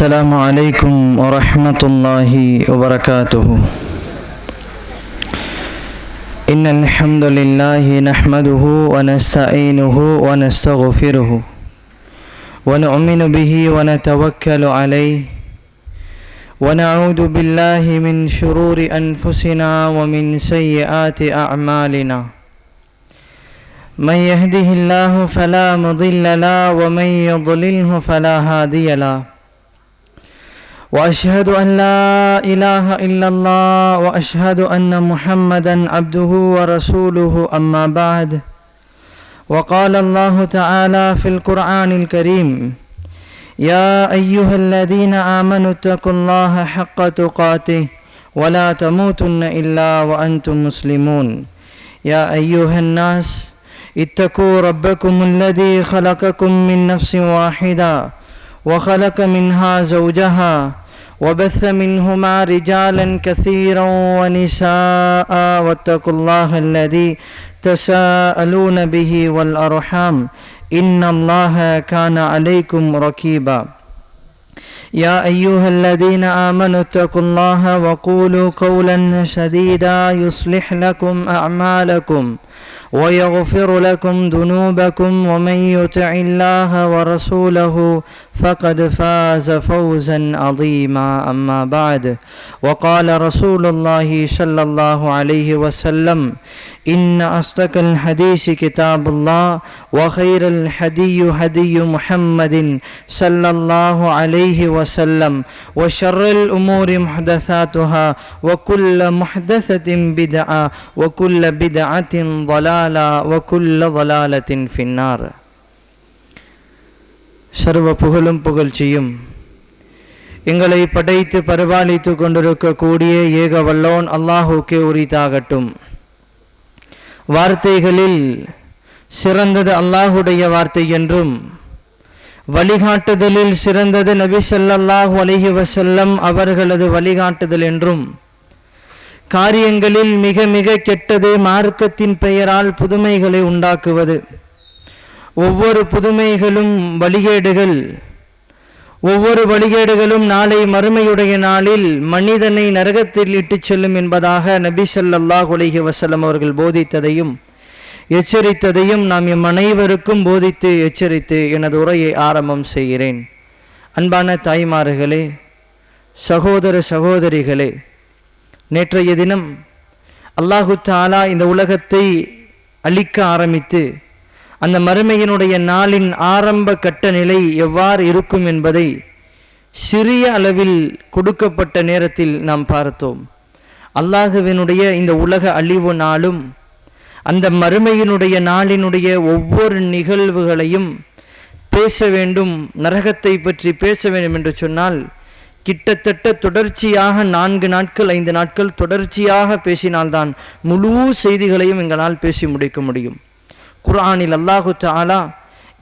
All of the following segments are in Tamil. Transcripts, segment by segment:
السلام عليكم ورحمة الله وبركاته. إن الحمد لله نحمده ونستعينه ونستغفره ونؤمن به ونتوكل عليه ونعوذ بالله من شرور أنفسنا ومن سيئات أعمالنا. من يهده الله فلا مضل له ومن يضلله فلا هادي له. وأشهد أن لا إله إلا الله وأشهد أن محمدا عبده ورسوله. أما بعد، وقال الله تعالى في القرآن الكريم: يا أيها الذين آمنوا اتقوا الله حق تقاته ولا تموتن إلا وأنتم مسلمون. يا أيها الناس اتقوا ربكم الذي خلقكم من نفس واحدة وخلق منها زوجها وبث منهما رجالا كثيرا ونساء واتقوا الله الذي تساءلون به والأرحام إن الله كان عليكم رقيبا. يا أيها الذين آمنوا اتقوا الله وقولوا قولا سديدا يصلح لكم أعمالكم ويغفر لكم ذنوبكم ومن يطع الله ورسوله فقد فاز فوزا عظيما. أما بعد، وقال رسول الله صلى الله عليه وسلم: إن أصدق الحديث كتاب الله وخير الهدي هدي محمد صلى الله عليه وسلم وشر الأمور محدثاتها وكل محدثة بدعة وكل بدعة ضلالة وكل ضلالة في النار. சர்வ புகழும் புகழ்ச்சியும் எங்களை படைத்து பரிபாலித்து கொண்டிருக்கக்கூடிய ஏக வல்லோன் அல்லாஹுக்கே உரித்தாகட்டும். வார்த்தைகளில் சிறந்தது அல்லாஹுடைய வார்த்தை என்றும், வழிகாட்டுதலில் சிறந்தது நபி ஸல்லல்லாஹு அலைஹி வஸல்லம் அவர்களது வழிகாட்டுதல் என்றும், காரியங்களில் மிக மிக கெட்டது மார்க்கத்தின் பெயரால் புதுமைகளை உண்டாக்குவது. ஒவ்வொரு புதுமைகளும் வழிகேடுகள். ஒவ்வொரு வழிகேடுகளும் நாளை மறுமையுடைய நாளில் மனிதனை நரகத்தில் இட்டுச் செல்லும் என்பதாக நபி ஸல்லல்லாஹு அலைஹி வஸல்லம் அவர்கள் போதித்ததையும் எச்சரித்ததையும் நாம் எம் அனைவருக்கும் போதித்து எச்சரித்து எனது உரையை ஆரம்பம் செய்கிறேன். அன்பான தாய்மார்களே, சகோதர சகோதரிகளே, நேற்றைய தினம் அல்லாஹு தஆலா இந்த உலகத்தை அழிக்க ஆரம்பித்து அந்த மறுமையினுடைய நாளின் ஆரம்ப கட்ட நிலை எவ்வாறு இருக்கும் என்பதை சிறிய அளவில் கொடுக்கப்பட்ட நேரத்தில் நாம் பார்த்தோம். அல்லாஹுவினுடைய இந்த உலக அழிவு நாளும் அந்த மறுமையினுடைய நாளினுடைய ஒவ்வொரு நிகழ்வுகளையும் பேச வேண்டும், நரகத்தை பற்றி பேச வேண்டும் என்று சொன்னால் கிட்டத்தட்ட தொடர்ச்சியாக 4 நாட்கள் 5 நாட்கள் தொடர்ச்சியாக பேசினால்தான் முழு செய்திகளையும் எங்களால் பேசி முடிக்க முடியும். குர்ஆனில் அல்லாஹு தஆலா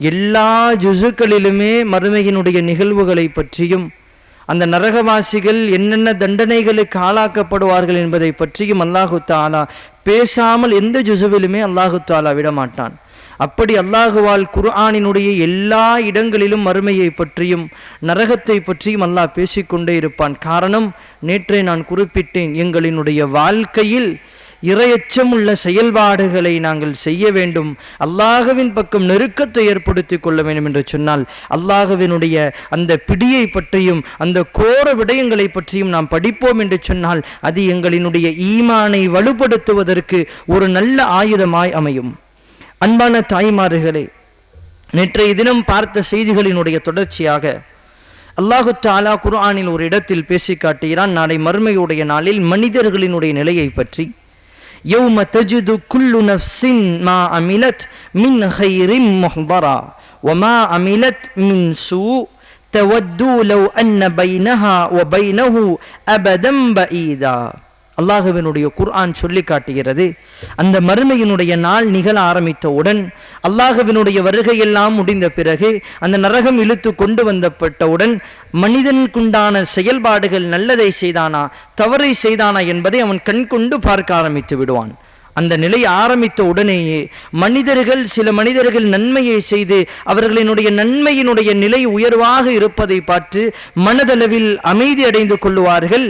எல்லா ஜுஸுக்களிலுமே மறுமையினுடைய நிகழ்வுகளை பற்றியும் அந்த நரகவாசிகள் என்னென்ன தண்டனைகளுக்கு ஆளாக்கப்படுவார்கள் என்பதை பற்றியும் அல்லாஹு தஆலா பேசாமல் எந்த ஜுஸுவிலுமே அல்லாஹு தஆலா விடமாட்டான். அப்படி அல்லாஹுவால் குர்ஆனினுடைய எல்லா இடங்களிலும் மறுமையை பற்றியும் நரகத்தை பற்றியும் அல்லாஹ் பேசிக்கொண்டே இருப்பான். காரணம், நேற்றே நான் குறிப்பிட்டேன், எங்களினுடைய வாழ்க்கையில் இறையச்சம் உள்ள செயல்பாடுகளை நாங்கள் செய்ய வேண்டும், அல்லாஹ்வின் பக்கம் நெருக்கத்தை ஏற்படுத்தி கொள்ள வேண்டும் என்று சொன்னால் அல்லாஹ்வினுடைய அந்த பிடியை பற்றியும் அந்த கோர விடயங்களை பற்றியும் நாம் படிப்போம் என்று சொன்னால் அது எங்களினுடைய ஈமானை வலுப்படுத்துவதற்கு ஒரு நல்ல ஆயுதமாய் அமையும். அன்பான தாய்மார்களே, நேற்றைய தினம் பார்த்த செய்திகளினுடைய தொடர்ச்சியாக அல்லாஹு தஆலா குர்ஆனில் ஒரு இடத்தில் பேசி காட்டுகிறான். நாளை மறுமையுடைய நாளில் மனிதர்களினுடைய நிலையை பற்றி. يوم تجد كل نفس ما عملت من خير محضرا وما عملت من سوء تودوا لو أن بينها وبينه أبدا بعيدا. அல்லாஹுவினுடைய குர்ஆன் சொல்லி காட்டுகிறது, அந்த மறுமையினுடைய நாள் நிகழ ஆரம்பித்தவுடன், அல்லாஹுவினுடைய வருகையெல்லாம் முடிந்த பிறகு, அந்த நரகம் இழுத்து கொண்டு வந்தப்பட்டவுடன் மனிதனுக்குண்டான செயல்பாடுகள் நல்லதை செய்தானா தவறை செய்தானா என்பதை அவன் கண் கொண்டு பார்க்க ஆரம்பித்து விடுவான். அந்த நிலை ஆரம்பித்த உடனேயே சில மனிதர்கள் நன்மையை செய்து அவர்களினுடைய நன்மையினுடைய நிலை உயர்வாக இருப்பதை பார்த்து மனதளவில் அமைதி அடைந்து கொள்ளுவார்கள்.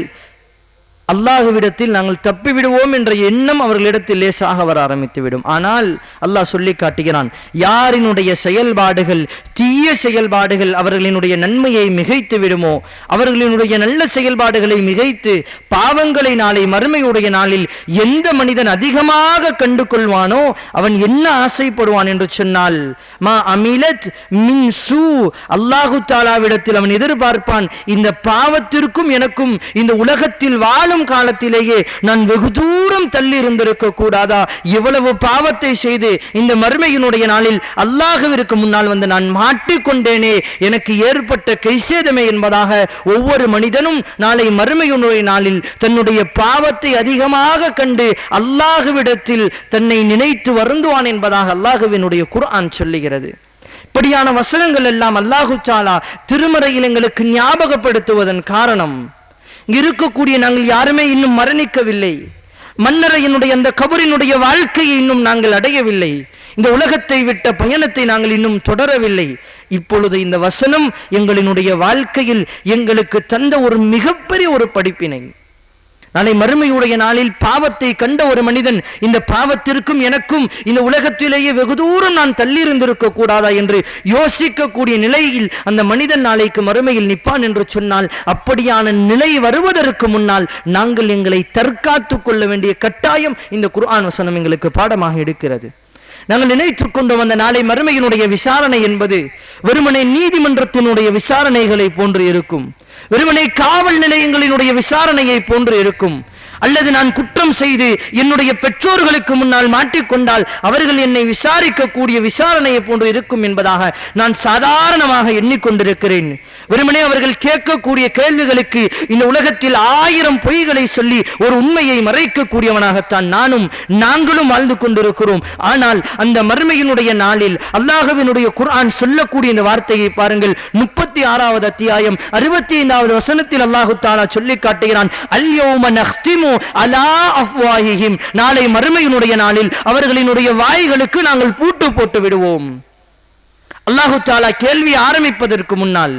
அல்லாஹ்விடத்தில் நாங்கள் தப்பிவிடுவோம் என்ற எண்ணம் அவர்களிடத்தில் லேசாக வர ஆரம்பித்துவிடும். ஆனால் அல்லாஹ் சொல்லி காட்டுகிறான், யாரினுடைய செயல்பாடுகள் தீய செயல்பாடுகள் அவர்களினுடைய நன்மையை மிகைத்து விடுமோ, அவர்களினுடைய நல்ல செயல்பாடுகளை மிகைத்து பாவங்களை நாளை மறுமையுடைய நாளில் எந்த மனிதன் அதிகமாக கண்டு கொள்வானோ அவன் என்ன ஆசைப்படுவான் என்று சொன்னால், மா அமிலத் மின் சூ, அல்லாஹு தாலாவிடத்தில் அவன் எதிர்பார்ப்பான், இந்த பாவத்திற்கும் எனக்கும் இந்த உலகத்தில் வாழும் காலத்திலேயே நான் வெகு தூரம் தள்ளி இருந்திருக்க கூடாதா? இவ்வளவு பாவத்தை செய்து இந்த மறுமையினுடைய நாளில் அல்லாஹ்விற்கு முன்னால் வந்து நான் மாட்டிக்கொண்டேனே, எனக்கு ஏற்பட்ட கைசேதமே என்பதாக ஒவ்வொரு மனிதனும் நாளை மறுமையினுடைய நாளில் தன்னுடைய பாவத்தை அதிகமாக கண்டு அல்லாஹ்விடத்தில் தன்னை நினைத்து வருந்துவான் என்பதாக அல்லாஹ்வினுடைய குர்ஆன் சொல்லுகிறது. இப்படியான வசனங்கள் எல்லாம் அல்லாஹு தஆலா திருமறையில் எங்களுக்கு ஞாபகப்படுத்துவதன் காரணம், இருக்கக்கூடிய நாங்கள் யாருமே இன்னும் மரணிக்கவில்லை, மன்னரையினுடைய அந்த கபரினுடைய வாழ்க்கையை இன்னும் நாங்கள் அடையவில்லை, இந்த உலகத்தை விட்ட பயணத்தை நாங்கள் இன்னும் தொடரவில்லை. இப்பொழுது இந்த வசனம் எங்களினுடைய வாழ்க்கையில் எங்களுக்கு தந்த ஒரு மிகப்பெரிய ஒரு படிப்பினை. நாளை மறுமையுடைய நாளில் பாவத்தை கண்ட ஒரு மனிதன், இந்த பாவத்திற்கும் எனக்கும் இந்த உலகத்திலேயே வெகு தூரம் நான் தள்ளி இருந்திருக்க கூடாதா என்று யோசிக்கக்கூடிய நிலையில் அந்த மனிதன் நாளைக்கு மறுமையில் நிற்பான் என்று சொன்னால், அப்படியான நிலை வருவதற்கு முன்னால் நாங்கள் எங்களை தற்காத்து கொள்ள வேண்டிய கட்டாயம் இந்த குர்ஆன் வசனம் எங்களுக்கு பாடமாக எடுக்கிறது. நாங்கள் நினைத்துக் கொண்டோம், அந்த நாளை மறுமையினுடைய விசாரணை என்பது வெறுமனே நீதிமன்றத்தினுடைய விசாரணைகளை போன்று இருக்கும், வெறுமனே காவல் நிலையங்களினுடைய விசாரணையை போன்று இருக்கும், அல்லது நான் குற்றம் செய்து என்னுடைய பெற்றோர்களுக்கு முன்னால் மாட்டிக்கொண்டால் அவர்கள் என்னை விசாரிக்கக்கூடிய விசாரணையை போன்று இருக்கும் என்பதாக நான் சாதாரணமாக எண்ணிக்கொண்டிருக்கிறேன். வெறுமனே அவர்கள் கேட்கக்கூடிய கேள்விகளுக்கு இந்த உலகத்தில் 1000 பொய்களை சொல்லி ஒரு உண்மையை மறைக்கக்கூடியவனாகத்தான் நாங்களும் வாழ்ந்து கொண்டிருக்கிறோம். ஆனால் அந்த மறுமையினுடைய நாளில் அல்லாஹ்வினுடைய குர்ஆன் சொல்லக்கூடிய இந்த வார்த்தையை பாருங்கள். 36வது அத்தியாயம் 65வது வசனத்தில் அல்லாஹ் தஆலா சொல்லி காட்டுகிறான், அல்யௌம நக்திமு அலா அஃப்வாஹிஹிம், நாளை மறுமையினுடைய நாளில் அவர்களினுடைய வாய்களுக்கு நாங்கள் பூட்டு போட்டு விடுவோம். அல்லாஹ் தஆலா கேள்வி ஆரம்பிப்பதற்கு முன்னால்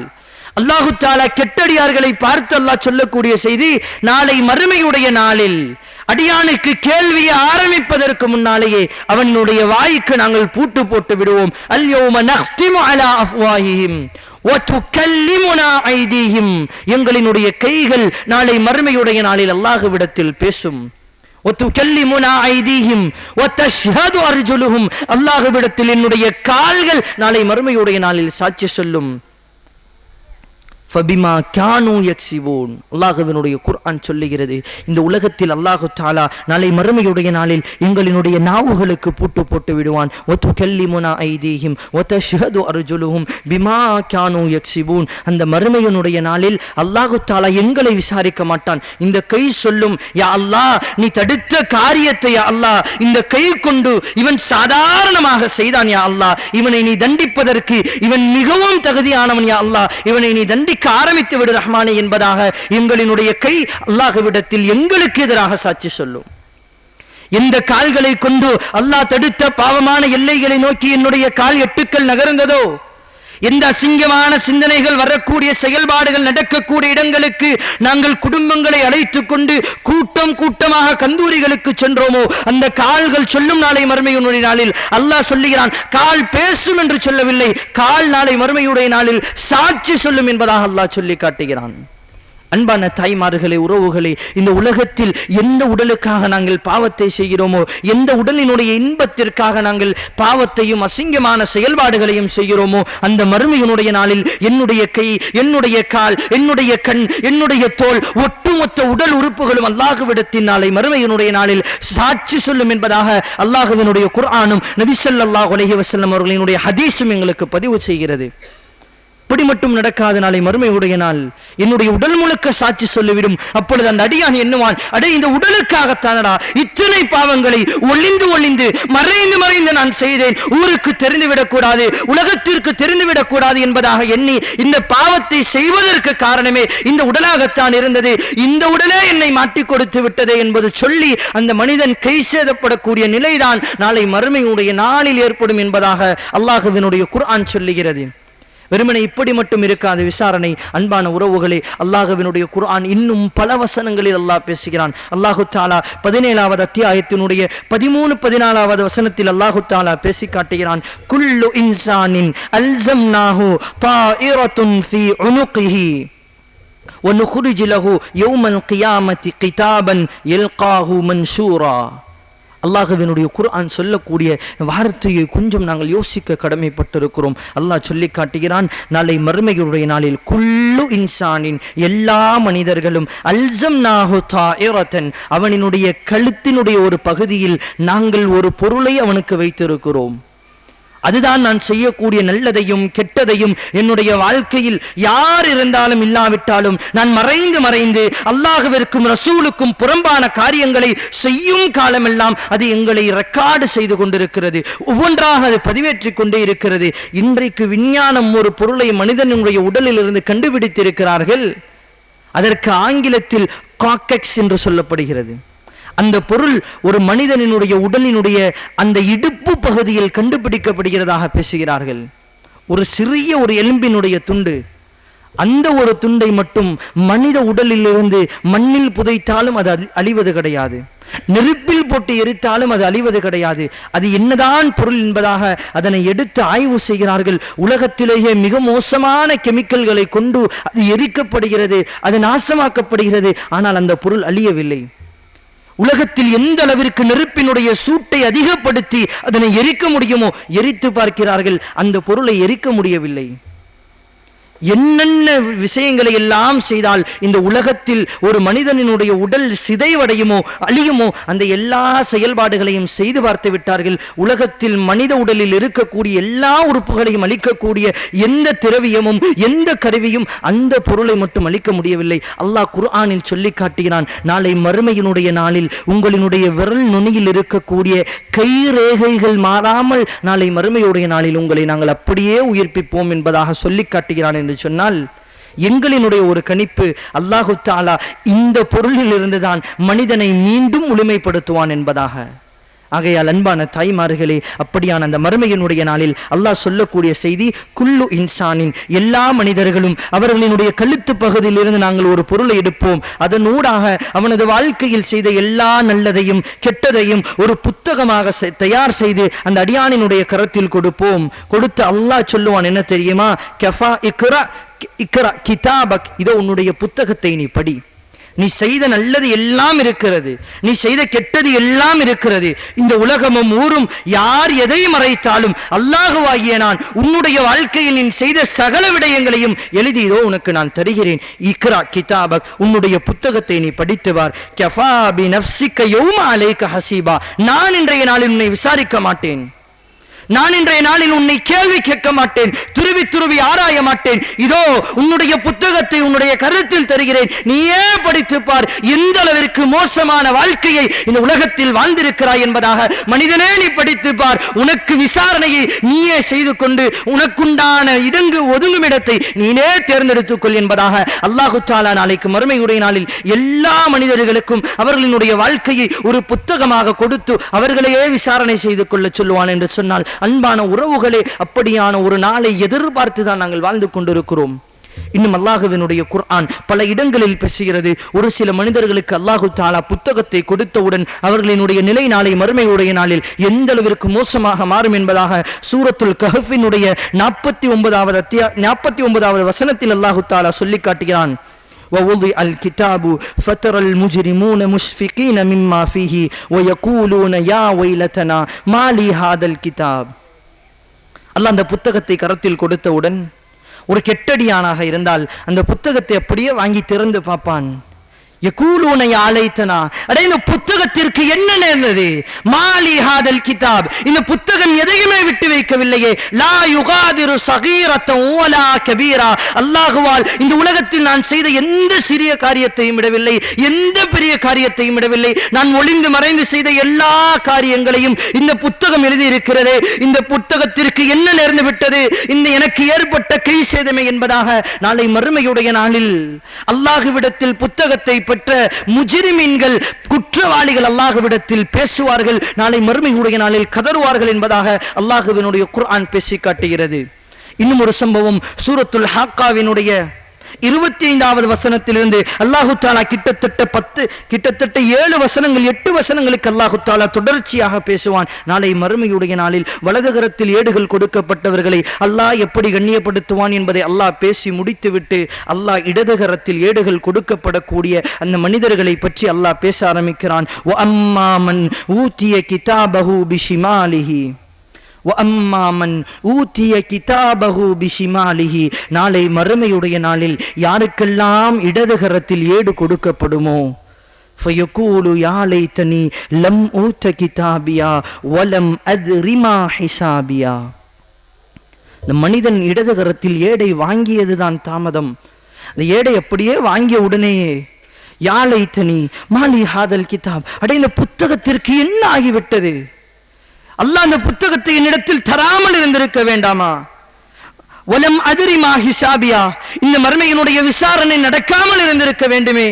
அல்லாஹ் தஆலா கெட்டடியார்களை பார்த்து அல்லாஹ் சொல்லக்கூடிய செய்தி, நாளை மறுமையுடைய நாளில் அடியானுக்கு கேள்வியை ஆரம்பிப்பதற்கு முன்னாலேயே அவனுடைய வாய்க்கு நாங்கள் பூட்டு போட்டு விடுவோம். அல்யௌம நக்திமு அலா அஃப்வாஹிஹிம் வதுகல்லிமுனா ஐதீஹிம், எங்களினுடைய கைகள் நாளை மறுமையுடைய நாளில் அல்லாஹ்விடத்தில் பேசும். வதுகல்லிமுனா ஐதீஹிம் வதஷ்ஹது அர்ஜுலுஹும், அல்லாஹ்விடத்தில் என்னுடைய கால்கள் நாளை மறுமையுடைய நாளில் சாட்சி சொல்லும். ஃபபிமா கானூ யக்ஸிபூன், அல்லாஹ்வினுடைய குர்ஆன் சொல்லுகிறது, இந்த உலகத்தில் அல்லாஹ் தஆலா நாளை மறுமையுடைய நாளில் எங்களினுடைய நாவுகளுக்கு பூட்டு போட்டு விடுவான். வதுகல்லிமுனா ஐதீஹிம் வதஷ்ஹது அர்ஜுலுஹும் பிமா கானூ யக்ஸிபூன், அந்த மறுமையினுடைய நாளில் அல்லாஹ் தஆலா எங்களை விசாரிக்க மாட்டான். இந்த கை சொல்லும், யா அல்லாஹ் நீ தடுத்த காரியத்தை யா அல்லாஹ் இந்த கை கொண்டு இவன் சாதாரணமாக செய்தான் யா அல்லாஹ், இவனை நீ தண்டிப்பதற்கு இவன் மிகவும் தகுதியானவன் யா அல்லாஹ், இவனை நீ தண்டி ஆரம்பித்து விடு ரஹ்மானே என்பதாக எங்களினுடைய கை அல்லாஹ்விடத்தில் எங்களுக்கு எதிராக சாட்சி சொல்லும். எந்த கால்களை கொண்டு அல்லாஹ் தடுத்த பாவமான எல்லைகளை நோக்கி என்னுடைய கால் எட்டுக்கள் நகர்ந்ததோ, எந்த அசிங்கமான சிந்தனைகள் வரக்கூடிய செயல்பாடுகள் நடக்கக்கூடிய இடங்களுக்கு நாங்கள் குடும்பங்களை அழைத்துக் கொண்டு கூட்டம் கூட்டமாக கந்தூரிகளுக்கு சென்றோமோ, அந்த கால்கள் சொல்லும் நாளை மறுமையுடைய நாளில் அல்லாஹ் சொல்லுகிறான், கால் பேசும் என்று சொல்லவில்லை, கால் நாளை மறுமையுடைய நாளில் சாட்சி சொல்லும் என்பதாக அல்லாஹ் சொல்லி காட்டுகிறான். அன்பான தாய்மார்களே, உறவுகளே, இந்த உலகத்தில் எந்த உடலுக்காக நாங்கள் பாவத்தை செய்கிறோமோ, எந்த உடலினுடைய இன்பத்திற்காக நாங்கள் பாவத்தையும் அசிங்கமான செயல்பாடுகளையும் செய்கிறோமோ, அந்த மறுமையினுடைய நாளில் என்னுடைய கை, என்னுடைய கால், என்னுடைய கண், என்னுடைய தோல், ஒட்டுமொத்த உடல் உறுப்புகளும் அல்லாஹ்விடத்தின் நாளை மறுமையினுடைய நாளில் சாட்சி சொல்லும் என்பதாக அல்லாஹ்வினுடைய குர்ஆனும் நபி ஸல்லல்லாஹு அலைஹி வஸல்லம் அவர்களினுடைய ஹதீஸும் எங்களுக்கு பதிவு செய்கிறது. அப்படி மட்டும் நடக்காத நாளை மறுமையுடைய நாள் என்னுடைய உடல் முழுக்க சாட்சி சொல்லிவிடும். அப்பொழுது அந்த அடியான் எண்ணுவான், அடே இந்த உடலுக்காகத்தானடா இத்தனை பாவங்களை ஒளிந்து ஒளிந்து மறைந்து மறைந்து நான் செய்தேன், ஊருக்கு தெரிந்துவிடக் கூடாது, உலகத்திற்கு தெரிந்துவிடக் கூடாது என்பதாக எண்ணி இந்த பாவத்தை செய்வதற்கு காரணமே இந்த உடலாகத்தான் இருந்தது, இந்த உடலே என்னை மாட்டிக் கொடுத்து விட்டதே என்பது சொல்லி அந்த மனிதன் கை சேதப்படக்கூடிய நிலைதான் நாளை மறுமையுடைய நாளில் ஏற்படும் என்பதாக அல்லாஹ்வினுடைய குர்ஆன் சொல்லுகிறது. வெறுமனை இப்படி மட்டும் இருக்காது விசாரணை. அன்பான உறவுகளே, அல்லாஹ்வினுடைய குர்ஆன் இன்னும் பல வசனங்களில் அல்லாஹ் பேசுகிறான். அல்லாஹு தஆலா 17வது அத்தியாயத்தினுடைய 13-14வது வசனத்தில் அல்லாஹு தஆலா பேசி காட்டுகிறான். குல்லு இன்சானின் அல்ஸம்னாஹு தாயிரத்துன் ஃபீ உனுகிஹி வனுக்ரிஜு லஹு யௌமல் கியாமத்தி கிதாபன் யல்காஹு மன்ஷூரா. அல்லாஹ்வினுடைய குர்ஆன் சொல்லக்கூடிய வார்த்தையை கொஞ்சம் நாங்கள் யோசிக்க கடமைப்பட்டிருக்கிறோம். அல்லாஹ் சொல்லி காட்டுகிறான், நாளை மறுமையுடைய நாளில் குல்லு இன்சானின் எல்லா மனிதர்களும் அல்ஸம்னாஹு தாயிரத்தன் அவனினுடைய கழுத்தினுடைய ஒரு பகுதியில் நாங்கள் ஒரு பொருளை அவனுக்கு வைத்திருக்கிறோம். அதுதான் நான் செய்யக்கூடிய நல்லதையும் கெட்டதையும் என்னுடைய வாழ்க்கையில் யார் இருந்தாலும் இல்லாவிட்டாலும் நான் மறைந்து மறைந்து அல்லாஹ்விற்கும் ரசூலுக்கும் புறம்பான காரியங்களை செய்யும் காலமெல்லாம் அது எங்களை ரெக்கார்டு செய்து கொண்டிருக்கிறது. ஒவ்வொன்றாக அது பதிவேற்றிக் கொண்டே இருக்கிறது. இன்றைக்கு விஞ்ஞானம் ஒரு பொருளை மனிதனுடைய உடலில் இருந்து கண்டுபிடித்திருக்கிறார்கள். அதற்கு ஆங்கிலத்தில் காக்கெக்ஸ் என்று சொல்லப்படுகிறது. அந்த பொருள் ஒரு மனிதனினுடைய உடலினுடைய அந்த இடுப்பு பகுதியில் கண்டுபிடிக்கப்படுகிறதாக பேசுகிறார்கள். ஒரு சிறிய ஒரு எலும்பினுடைய துண்டு, அந்த ஒரு துண்டை மட்டும் மனித உடலில் இருந்து மண்ணில் புதைத்தாலும் அது அழிவது கிடையாது, நெருப்பில் போட்டு எரித்தாலும் அது அழிவது கிடையாது. அது என்னதான் பொருள் என்பதாக அதனை எடுத்து ஆய்வு செய்கிறார்கள். உலகத்திலேயே மிக மோசமான கெமிக்கல்களை கொண்டு அது எரிக்கப்படுகிறது, அது நாசமாக்கப்படுகிறது. ஆனால் அந்த பொருள் அழியவில்லை. உலகத்தில் எந்த அளவிற்கு நெருப்பினுடைய சூட்டை அதிகப்படுத்தி அதனை எரிக்க முடியுமோ எரித்து பார்க்கிறார்கள், அந்த பொருளை எரிக்க முடியவில்லை. என்னென்ன விஷயங்களை எல்லாம் செய்தால் இந்த உலகத்தில் ஒரு மனிதனினுடைய உடல் சிதைவடையுமோ அழியுமோ அந்த எல்லா செயல்பாடுகளையும் செய்து பார்த்து விட்டார்கள். உலகத்தில் மனித உடலில் இருக்கக்கூடிய எல்லா உறுப்புகளையும் அழிக்கக்கூடிய எந்த திரவியமும் எந்த கருவியும் அந்த பொருளை மட்டும் அழிக்க முடியவில்லை. அல்லாஹ் குர்ஆனில் சொல்லி காட்டுகிறான், நாளை மறுமையினுடைய நாளில் உங்களினுடைய விரல் நுனியில் இருக்கக்கூடிய கை ரேகைகள் மாறாமல் நாளை மறுமையுடைய நாளில் உங்களை நாங்கள் அப்படியே உயிர்ப்பிப்போம் என்பதாக சொல்லி காட்டுகிறான் என்று சொன்னால், எங்களினுடைய ஒரு கணிப்பு அல்லாஹு தஆலா இந்த பொருளில் இருந்துதான் மனிதனை மீண்டும் முழுமைப்படுத்துவான் என்பதாக. ஆகையால் அன்பான தாய்மார்களே, அப்படியான அந்த மறுமையினுடைய நாளில் அல்லாஹ் சொல்லக்கூடிய செய்தி, குல்லு இன்சானின் எல்லா மனிதர்களும் அவர்களினுடைய கழுத்து பகுதியில் இருந்து நாங்கள் ஒரு பொருளை எடுப்போம், அதனூடாக அவனது வாழ்க்கையில் செய்த எல்லா நல்லதையும் கெட்டதையும் ஒரு புத்தகமாக தயார் செய்து அந்த அடியானினுடைய கரத்தில் கொடுப்போம். கொடுத்து அல்லாஹ் சொல்லுவான், என்ன தெரியுமா, கஃபா இக்ரா இக்ரா கிதாபக், இதோ உன்னுடைய புத்தகத்தை நீ படி. நீ செய்த நல்லது எல்லாம் இருக்கிறது, நீ செய்த கெட்டது எல்லாம் இருக்கிறது. இந்த உலகமும் ஊரும் யார் எதை மறைத்தாலும் அல்லாஹுவாகிய நான் உன்னுடைய வாழ்க்கையில் நீ செய்த சகல விடயங்களையும் எழுதி இதோ உனக்கு நான் தருகிறேன். இக்ரா கிதாபக், உன்னுடைய புத்தகத்தை நீ படித்து பார். கஃபா பி நஃப்ஸிக யௌம அலைக ஹஸீபா, நான் இன்றைய நாளில் உன்னை விசாரிக்க மாட்டேன், நான் இன்றைய நாளில் உன்னை கேள்வி கேட்க மாட்டேன், துருவி துருவி ஆராய மாட்டேன். இதோ உன்னுடைய புத்தகத்தை உன்னுடைய கருத்தில் தருகிறேன், நீயே படித்து பார் எந்த அளவிற்கு மோசமான வாழ்க்கையை இந்த உலகத்தில் வாழ்ந்திருக்கிறாய் என்பதாக. மனிதனே நீ படித்து பார், உனக்கு விசாரணையை நீயே செய்து கொண்டு உனக்குண்டான இடங்கு ஒதுங்கும் இடத்தை நீனே தேர்ந்தெடுத்துக் கொள் என்பதாக அல்லாஹு தஆலா நாளைக்கு மறுமையுடைய நாளில் எல்லா மனிதர்களுக்கும் அவர்களினுடைய வாழ்க்கையை ஒரு புத்தகமாக கொடுத்து அவர்களையே விசாரணை செய்து கொள்ள சொல்லுவான் என்று சொன்னால், அன்பான உறவுகளே, அப்படியான ஒரு நாளை எதிர்பார்த்து தான் நாங்கள் வாழ்ந்து கொண்டிருக்கிறோம். இன்னும் அல்லாஹ்வினுடைய குர்ஆன் பல இடங்களில் பேசுகிறது. ஒரு சில மனிதர்களுக்கு அல்லாஹு தஆலா புத்தகத்தை கொடுத்தவுடன் அவர்களினுடைய நிலை நாளை மறுமையுடைய நாளில் எந்த அளவிற்கு மோசமாக மாறும் என்பதாக சூரத்துல் கஹ்ஃபினுடைய 49வது வசனத்தில் அல்லாஹு தஆலா சொல்லி காட்டுகிறான். ووضع الكتاب فترى المجرمون مشفقين مما فيه ويقولون يا ويلتنا ما لي هذا الكتاب. அல்லாஹ் அந்த புத்தகத்தை கரத்தில் கொடுத்தவுடன் ஒரு கெட்டடியானாக இருந்தால் அந்த புத்தகத்தை அப்படியே வாங்கி திறந்து பார்ப்பான். யகூலூன யா லைத்தனா, அடே இந்த புத்தகத்திற்கு என்ன நேர்ந்தது? மாலி ஹாதல் கிதாப், இந்த புத்தகம் எதையுமே விட்டு வைக்கவில்லையே. லா யுகாதிரு ஸகீரத்தன் வலா கபீரா, அல்லாஹ்வால் இந்த உலகத்தில் நான் செய்த எந்த சிறிய காரியத்தையும் விடவில்லை, எந்த பெரிய காரியத்தையும் விடவில்லை. நான் ஒளிந்து மறைந்து செய்த எல்லா காரியங்களையும் இந்த புத்தகம் எழுதி இருக்கிறது. இந்த புத்தகத்திற்கு என்ன நேர்ந்து விட்டது? இந்த எனக்கு ஏற்பட்ட கை சேதமே என்பதாக நாளை மறுமையுடைய நாளில் அல்லாஹ்விடத்தில் புத்தகத்தை பெற்ற முஜ்ரிமீன்கள், குற்றவாளிகள் அல்லாஹ்விடத்தில் பேசுவார்கள். நாளை மறுமையுடைய நாளில் கதறுவார்கள் என்பதாக அல்லாஹ்வினுடைய குர்ஆன் பேசி காட்டுகிறது. இன்னும் ஒரு சம்பவம் சூரத்துல் ஹாக்காவினுடைய 25வது வசனத்திலிருந்து அல்லாஹு தாலா கிட்டத்தட்ட 7 வசனங்கள் 8 வசனங்களுக்கு அல்லாஹு தாலா தொடர்ச்சியாக பேசுவான். நாளை மறுமையுடைய நாளில் வலதுகரத்தில் ஏடுகள் கொடுக்கப்பட்டவர்களை அல்லாஹ் எப்படி கண்ணியப்படுத்துவான் என்பதை அல்லாஹ் பேசி முடித்துவிட்டு அல்லாஹ் இடதுகரத்தில் ஏடுகள் கொடுக்கப்படக்கூடிய அந்த மனிதர்களை பற்றி அல்லாஹ் பேச ஆரம்பிக்கிறான். வ அம்மா மன் ஊதிய கிதாபஹு பிஷிமாலிஹி வஅம்மாமன் ஊதிய கிதாபஹு பிஷிமாலிஹி, நாளை மறுமையுடைய நாளில் யாருக்கெல்லாம் இடதுகரத்தில் ஏடு கொடுக்கப்படுமோ ஃபயகூலு யா லைத்தனி லம் ஊத கிதாபியா வலம் அத்ரி மா ஹிசாபியா. இந்த மனிதன் இடதுகரத்தில் ஏடை வாங்கியதுதான் தாமதம். அந்த ஏடை அப்படியே வாங்கிய உடனேயே யா லைத்தனி மாலி ஹாதல் கிதாப், அடே இந்த புத்தகத்திற்கு என்ன ஆகிவிட்டது? அல்லாஹ் அந்த புத்தகத்தை என்னிடத்தில் தராமல் இருந்திருக்க வேண்டாமா? வலம் அத்ரி மா ஹிசாபியா, இந்த மறுமையினுடைய விசாரணை நடக்காமல் இருந்திருக்க வேண்டுமே.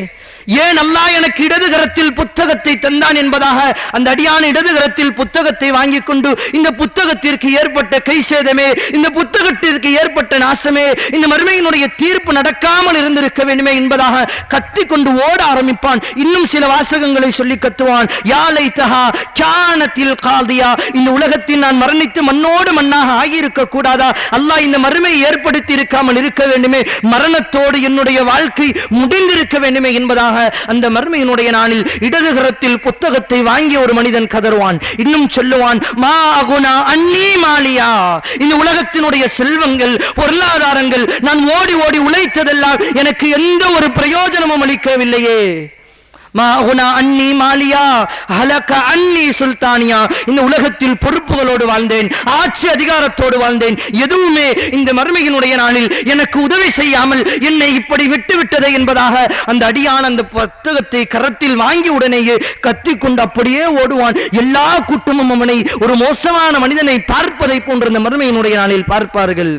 ஏன் அல்லாஹ் எனக்கு இடதுகரத்தில் புத்தகத்தை தந்தான் என்பதாக அந்த அடியான இடதுகரத்தில் புத்தகத்தை வாங்கி கொண்டு இந்த புத்தகத்திற்கு ஏற்பட்ட கை சேதமே, இந்த புத்தகத்திற்கு ஏற்பட்ட நாசமே, இந்த மறுமையினுடைய தீர்ப்பு நடக்காமல் இருந்திருக்க வேண்டுமே என்பதாக கத்தி கொண்டு ஓட ஆரம்பிப்பான். இன்னும் சில வாசகங்களை சொல்லி கத்துவான். யா லைத்தஹா கானத்தில் காதியா, இந்த உலகத்தில் நான் மரணித்து மண்ணோடு மண்ணாக ஆகியிருக்க கூடாதா? அல்லாஹ் இந்த மறுமையை ஏற்படுத்தி இருக்காமல் இருக்க வேண்டுமே, மரணத்தோடு என்னுடைய வாழ்க்கை முடிந்திருக்க வேண்டுமே என்பதாக அந்த மர்மையினுடைய நாளில் இடதுகரத்தில் புத்தகத்தை வாங்கிய ஒரு மனிதன் கதறுவான். இன்னும் சொல்லுவான், மா அகுனா அன்னி மாலியா, இந்த உலகத்தினுடைய செல்வங்கள் பொருளாதாரங்கள் நான் ஓடி ஓடி உழைத்ததெல்லாம் எனக்கு எந்த ஒரு பிரயோஜனமும் அளிக்கவில்லையே. அன்னி மாலியா ஹலக அன்னி சுல்தானியா, இந்த உலகத்தில் பொறுப்புகளோடு வாழ்ந்தேன், ஆட்சி அதிகாரத்தோடு வாழ்ந்தேன், எதுவுமே இந்த மறுமையினுடைய நாளில் எனக்கு உதவி செய்யாமல் என்னை இப்படி விட்டுவிட்டதே என்பதாக அந்த அடியான் அந்த புத்தகத்தை கரத்தில் வாங்கி உடனேயே கத்தி கொண்டு அப்படியே ஓடுவான். எல்லா கூட்டமும் அவனை ஒரு மோசமான மனிதனை பார்ப்பதை போன்ற அந்த மறுமையினுடைய நாளில் பார்ப்பார்கள்.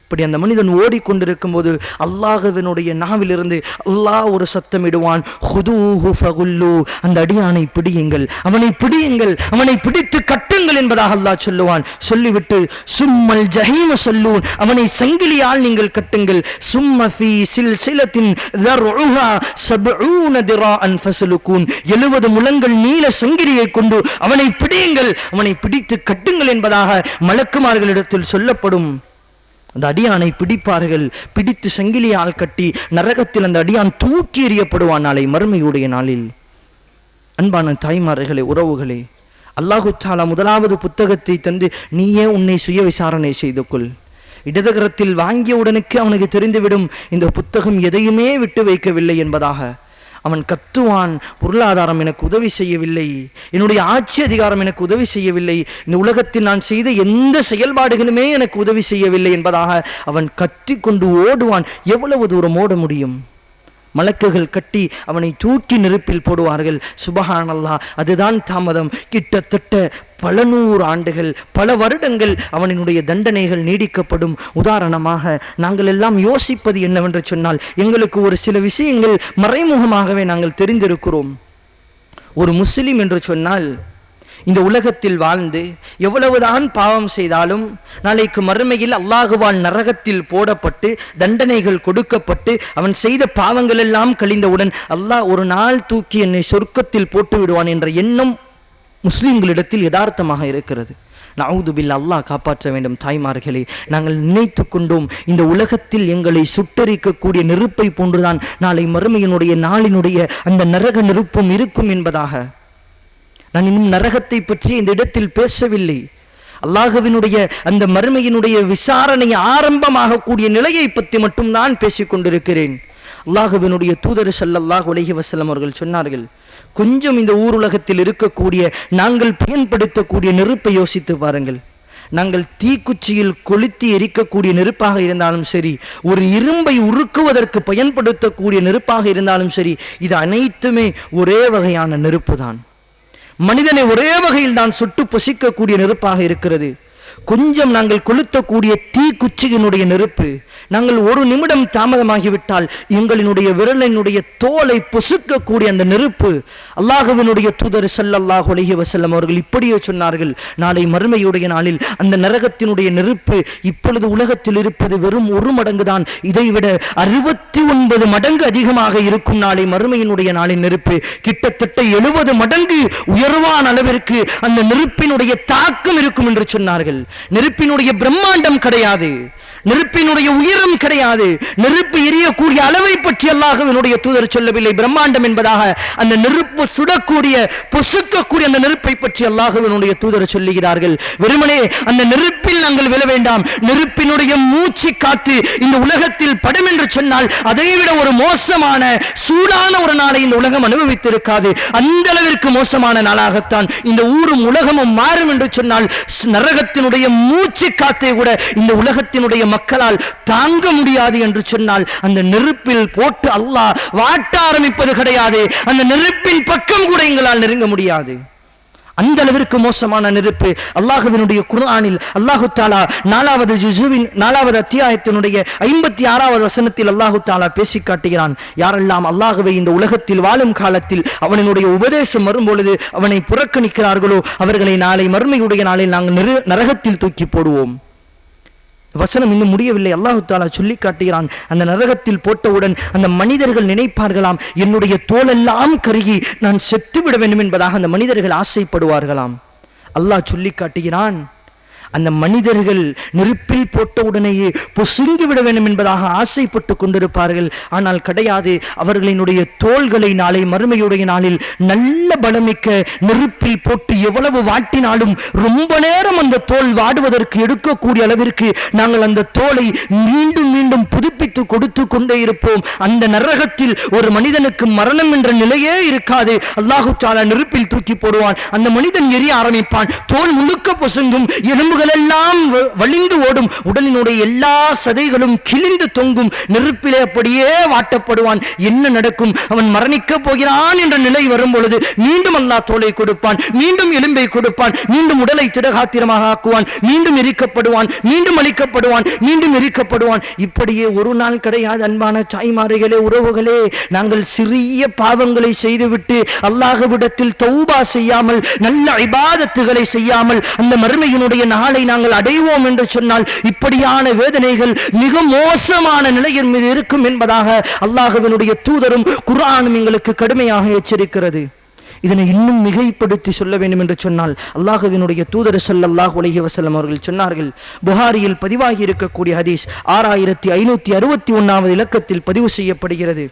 இப்படி அந்த மனிதன் ஓடிக்கொண்டிருக்கும் போது அல்லாஹ்வினுடைய நாவிலிருந்து அல்லாஹ் ஒரு சத்தமிடுவான், ஹுதூஹு ஃபகுல்லு, அந்த அடியானை பிடியுங்கள், அவனை பிடியுங்கள், அவனை பிடித்து கட்டுங்கள் என்பதாக அல்லாஹ் சொல்லுவான். சொல்லிவிட்டு சும்மல் ஜஹீம சொல்லூன், அவனை சங்கிலியால் நீங்கள் கட்டுங்கள். சும்ம ஃபீ சில்சிலத்தின் தர்உஹா 70 திராஅன் ஃபஸ்லுகூன், 70 முழங்கள் நீள சங்கிலியை கொண்டு அவனை பிடியுங்கள், அவனை பிடித்து கட்டுங்கள் என்பதாக மலக்குமார்களிடத்தில் சொல்லப்படும். அந்த அடியானை பிடிப்பார்கள். பிடித்து சங்கிலியால் கட்டி நரகத்தில் அந்த அடியான் தூக்கி எறியப்படுவான் நாளை மறுமையுடைய நாளில். அன்பான தாய்மார்களே, உறவுகளே, அல்லாஹு தஆலா முதலாவது புத்தகத்தை தந்து நீயே உன்னை சுய விசாரணை செய்து கொள். இடதுகரத்தில் வாங்கிய உடனுக்கு அவனுக்கு தெரிந்துவிடும் இந்த புத்தகம் எதையுமே விட்டு வைக்கவில்லை என்பதாக. அவன் கத்துவான், பொருளாதாரம் எனக்கு உதவி செய்யவில்லை, என்னுடைய ஆட்சி அதிகாரம் எனக்கு உதவி செய்யவில்லை, இந்த உலகத்தில் நான் செய்த எந்த செயல்பாடுகளுமே எனக்கு உதவி செய்யவில்லை என்பதாக அவன் கத்தி கொண்டு ஓடுவான். எவ்வளவு தூரம் ஓட முடியும்? மலக்குகள் கட்டி அவனை தூக்கி நெருப்பில் போடுவார்கள். சுபஹானல்லாஹ், அதுதான் தாமதம். கிட்டத்தட்ட பல 100 ஆண்டுகள், பல வருடங்கள் அவனினுடைய தண்டனைகள் நீடிக்கப்படும். உதாரணமாக நாங்கள் எல்லாம் யோசிப்பது என்னவென்று சொன்னால், எங்களுக்கு ஒரு சில விஷயங்கள் மறைமுகமாகவே நாங்கள் தெரிந்திருக்கிறோம். ஒரு முஸ்லிம் என்று சொன்னால் இந்த உலகத்தில் வாழ்ந்து எவ்வளவுதான் பாவம் செய்தாலும் நாளைக்கு மறுமையில் அல்லாஹுவால் நரகத்தில் போடப்பட்டு தண்டனைகள் கொடுக்கப்பட்டு அவன் செய்த பாவங்கள் எல்லாம் கழிந்தவுடன் அல்லாஹ் ஒரு நாள் தூக்கி என்னை சொர்க்கத்தில் போட்டு விடுவான் என்ற எண்ணம் முஸ்லிம்களிடத்தில் யதார்த்தமாக இருக்கிறது. நஊது பில்லாஹ், அல்லாஹ் காப்பாற்ற வேண்டும். தாய்மார்களே, நாங்கள் நினைத்து கொண்டோம் இந்த உலகத்தில் எங்களை சுட்டரிக்கக்கூடிய நெருப்பை போன்றுதான் நாளை மறுமையினுடைய நாளினுடைய அந்த நரக நெருப்பும் இருக்கும் என்பதாக. நான் இன்னும் நரகத்தை பற்றி இந்த இடத்தில் பேசவில்லை. அல்லாஹ்வினுடைய அந்த மறுமையினுடைய விசாரணை ஆரம்பமாக கூடிய நிலையை பற்றி மட்டும்தான் பேசிக் கொண்டிருக்கிறேன். அல்லாஹ்வினுடைய தூதர் ஸல்லல்லாஹு அலைஹி வஸல்லம் அவர்கள் சொன்னார்கள், கொஞ்சம் இந்த ஊருலகத்தில் இருக்கக்கூடிய நாங்கள் பயன்படுத்தக்கூடிய நெருப்பை யோசித்து பாருங்கள். நாங்கள் தீக்குச்சியில் கொளுத்தி எரிக்கக்கூடிய நெருப்பாக இருந்தாலும் சரி, ஒரு இரும்பை உருக்குவதற்கு பயன்படுத்தக்கூடிய நெருப்பாக இருந்தாலும் சரி, இது அனைத்துமே ஒரே வகையான நெருப்பு தான். மனிதனை ஒரே வகையில் தான் சுட்டு பொசிக்கக்கூடிய நெருப்பாக இருக்கிறது. கொஞ்சம் நாங்கள் கொளுத்தக்கூடிய தீக்குச்சியினுடைய நெருப்பு, நாங்கள் ஒரு நிமிடம் தாமதமாகிவிட்டால் எங்களினுடைய விரலினுடைய தோலை பொசுக்கக்கூடிய அந்த நெருப்பு. அல்லாஹ்வினுடைய தூதர் ஸல்லல்லாஹு அலைஹி வஸல்லம் அவர்கள் இப்படியே சொன்னார்கள், நாளை மறுமையுடைய நாளில் அந்த நரகத்தினுடைய நெருப்பு இப்பொழுது உலகத்தில் இருப்பது வெறும் 1 மடங்கு தான், இதைவிட 69 மடங்கு அதிகமாக இருக்கும். நாளை மறுமையினுடைய நாளின் நெருப்பு கிட்டத்தட்ட 70 மடங்கு உயர்வான அளவிற்கு அந்த நெருப்பினுடைய தாக்கம் இருக்கும் என்று சொன்னார்கள். நெருப்பினுடைய பிரம்மாண்டம் கிடையாது, நெருப்பினுடைய உயரம் கிடையாது, நெருப்பு எரியக்கூடிய அளவை பற்றி அல்லாஹ்வினுடைய தூதர் சொல்லவில்லை. பிரம்மாண்டம் என்பதாக அந்த நெருப்பு சுடக்கூடிய பொசுக்கக்கூடிய அந்த நெருப்பை பற்றி அல்லாஹ்வினுடைய தூதர் சொல்லுகிறார்கள். வெறுமனே அந்த நெருப்பில் நாங்கள் விழ வேண்டாம், நெருப்பினுடைய மூச்சு காத்து இந்த உலகத்தில் படும் என்று சொன்னால் அதைவிட ஒரு மோசமான சூடான ஒரு நாளை இந்த உலகம் அனுபவித்திருக்காது. அந்த அளவிற்கு மோசமான நாளாகத்தான் இந்த ஊரும் உலகமும் மாறும் என்று சொன்னால் நரகத்தினுடைய மூச்சு காத்தை கூட இந்த உலகத்தினுடைய மக்களால் தாங்க முடியாது என்று சொன்னால் அந்த நெருப்பில் போட்டு அல்லாஹ் வாட்ட ஆரம்பிப்பது கிடையாது. அந்த நெருப்பின் பக்கம் கூட எங்களால் நெருங்க முடியாது. அந்த அளவிற்கு மோசமான நெருப்பு. அல்லாஹ்வினுடைய குர்ஆனில் அல்லாஹு தஆலா 4வது ஜுஸுவின் 4வது அத்தியாயத்தினுடைய 56வது வசனத்தில் அல்லாஹு தஆலா பேசி காட்டுகிறான், யாரெல்லாம் அல்லாஹ்வை இந்த உலகத்தில் வாழும் காலத்தில் அவனுடைய உபதேசம் வரும்பொழுது அவனை புறக்கணிக்கிறார்களோ அவர்களை நாளை மறுமையுடைய நாளில் நாங்கள் நரகத்தில் தூக்கி போடுவோம். வசனம் இன்னும் முடியவில்லை. அல்லாஹு தஆலா சொல்லி காட்டுகிறான், அந்த நரகத்தில் போட்டவுடன் அந்த மனிதர்கள் நினைப்பார்களாம், என்னுடைய தோலெல்லாம் கருகி நான் செத்துவிட வேண்டும் என்பதாக அந்த மனிதர்கள் ஆசைப்படுவார்களாம். அல்லாஹ் சொல்லி காட்டுகிறான், அந்த மனிதர்கள் நெருப்பில் போட்டவுடனேயே பொசுங்கிவிட வேண்டும் என்பதாக ஆசைப்பட்டு கொண்டிருப்பார்கள். ஆனால் கிடையாது, அவர்களினுடைய தோள்களை நாளை மறுமையுடைய நாளில் நல்ல பலமிக்க நெருப்பில் போட்டு எவ்வளவு வாட்டினாலும் ரொம்ப நேரம் அந்த தோல் வாடுவதற்கு எடுக்கக்கூடிய அளவிற்கு நாங்கள் அந்த தோலை மீண்டும் மீண்டும் புதுப்பித்து கொடுத்து கொண்டே இருப்போம். அந்த நரகத்தில் ஒரு மனிதனுக்கு மரணம் என்ற நிலையே இருக்காது. அல்லாஹு தஆலா நெருப்பில் தூக்கி போடுவான். அந்த மனிதன் எரிய ஆரம்பிப்பான், தோல் முழுக்க பொசுங்கும், எலும்புகள் எல்லாம் வலிந்து ஓடும், உடலினுடைய எல்லா சதைகளும் கிழிந்து தொங்கும், நெருப்பிலே அப்படியே வாட்டப்படுவான். என்ன நடக்கும்? அவன் மரணிக்க போகிறான் என்ற நிலை வரும் பொழுது மீண்டும் அல்லாஹ் தோலை கொடுப்பான், மீண்டும் எலும்பை கொடுப்பான், மீண்டும் உடலை திடகாத்திரமாக ஆக்குவான், மீண்டும் எரிக்கப்படுவான், மீண்டும் அழிக்கப்படுவான், மீண்டும் எரிக்கப்படுவான். இப்படியே ஒரு நாள் கிடையாது. அன்பான தாய்மார்களே, உறவுகளே, நாங்கள் சிறிய பாவங்களை செய்துவிட்டு அல்லாஹ்விடத்தில் தௌபா செய்யாமல் நல்ல இபாதத்துகளை செய்யாமல் அந்த மறுமையினுடைய நாளை நாங்கள் அடைவோம் என்று சொன்னால் இப்படியான வேதனைகள் மிக மோசமான நிலையின் மீது இருக்கும் என்பதாக அல்லாஹ்வினுடைய தூதரும் குர்ஆனும் எங்களுக்கு கடுமையாக எச்சரிக்கிறது. இதனை இன்னும் மிகைப்படுத்தி சொல்ல வேண்டும் என்று சொன்னால் அல்லாஹ்வினுடைய தூதர் ஸல்லல்லாஹு அலைஹி வஸல்லம் அவர்கள் சொன்னார்கள், புகாரியில் பதிவாகி இருக்கக்கூடிய ஹதீஸ் 6561வது இலக்கத்தில் பதிவு செய்யப்படுகிறது.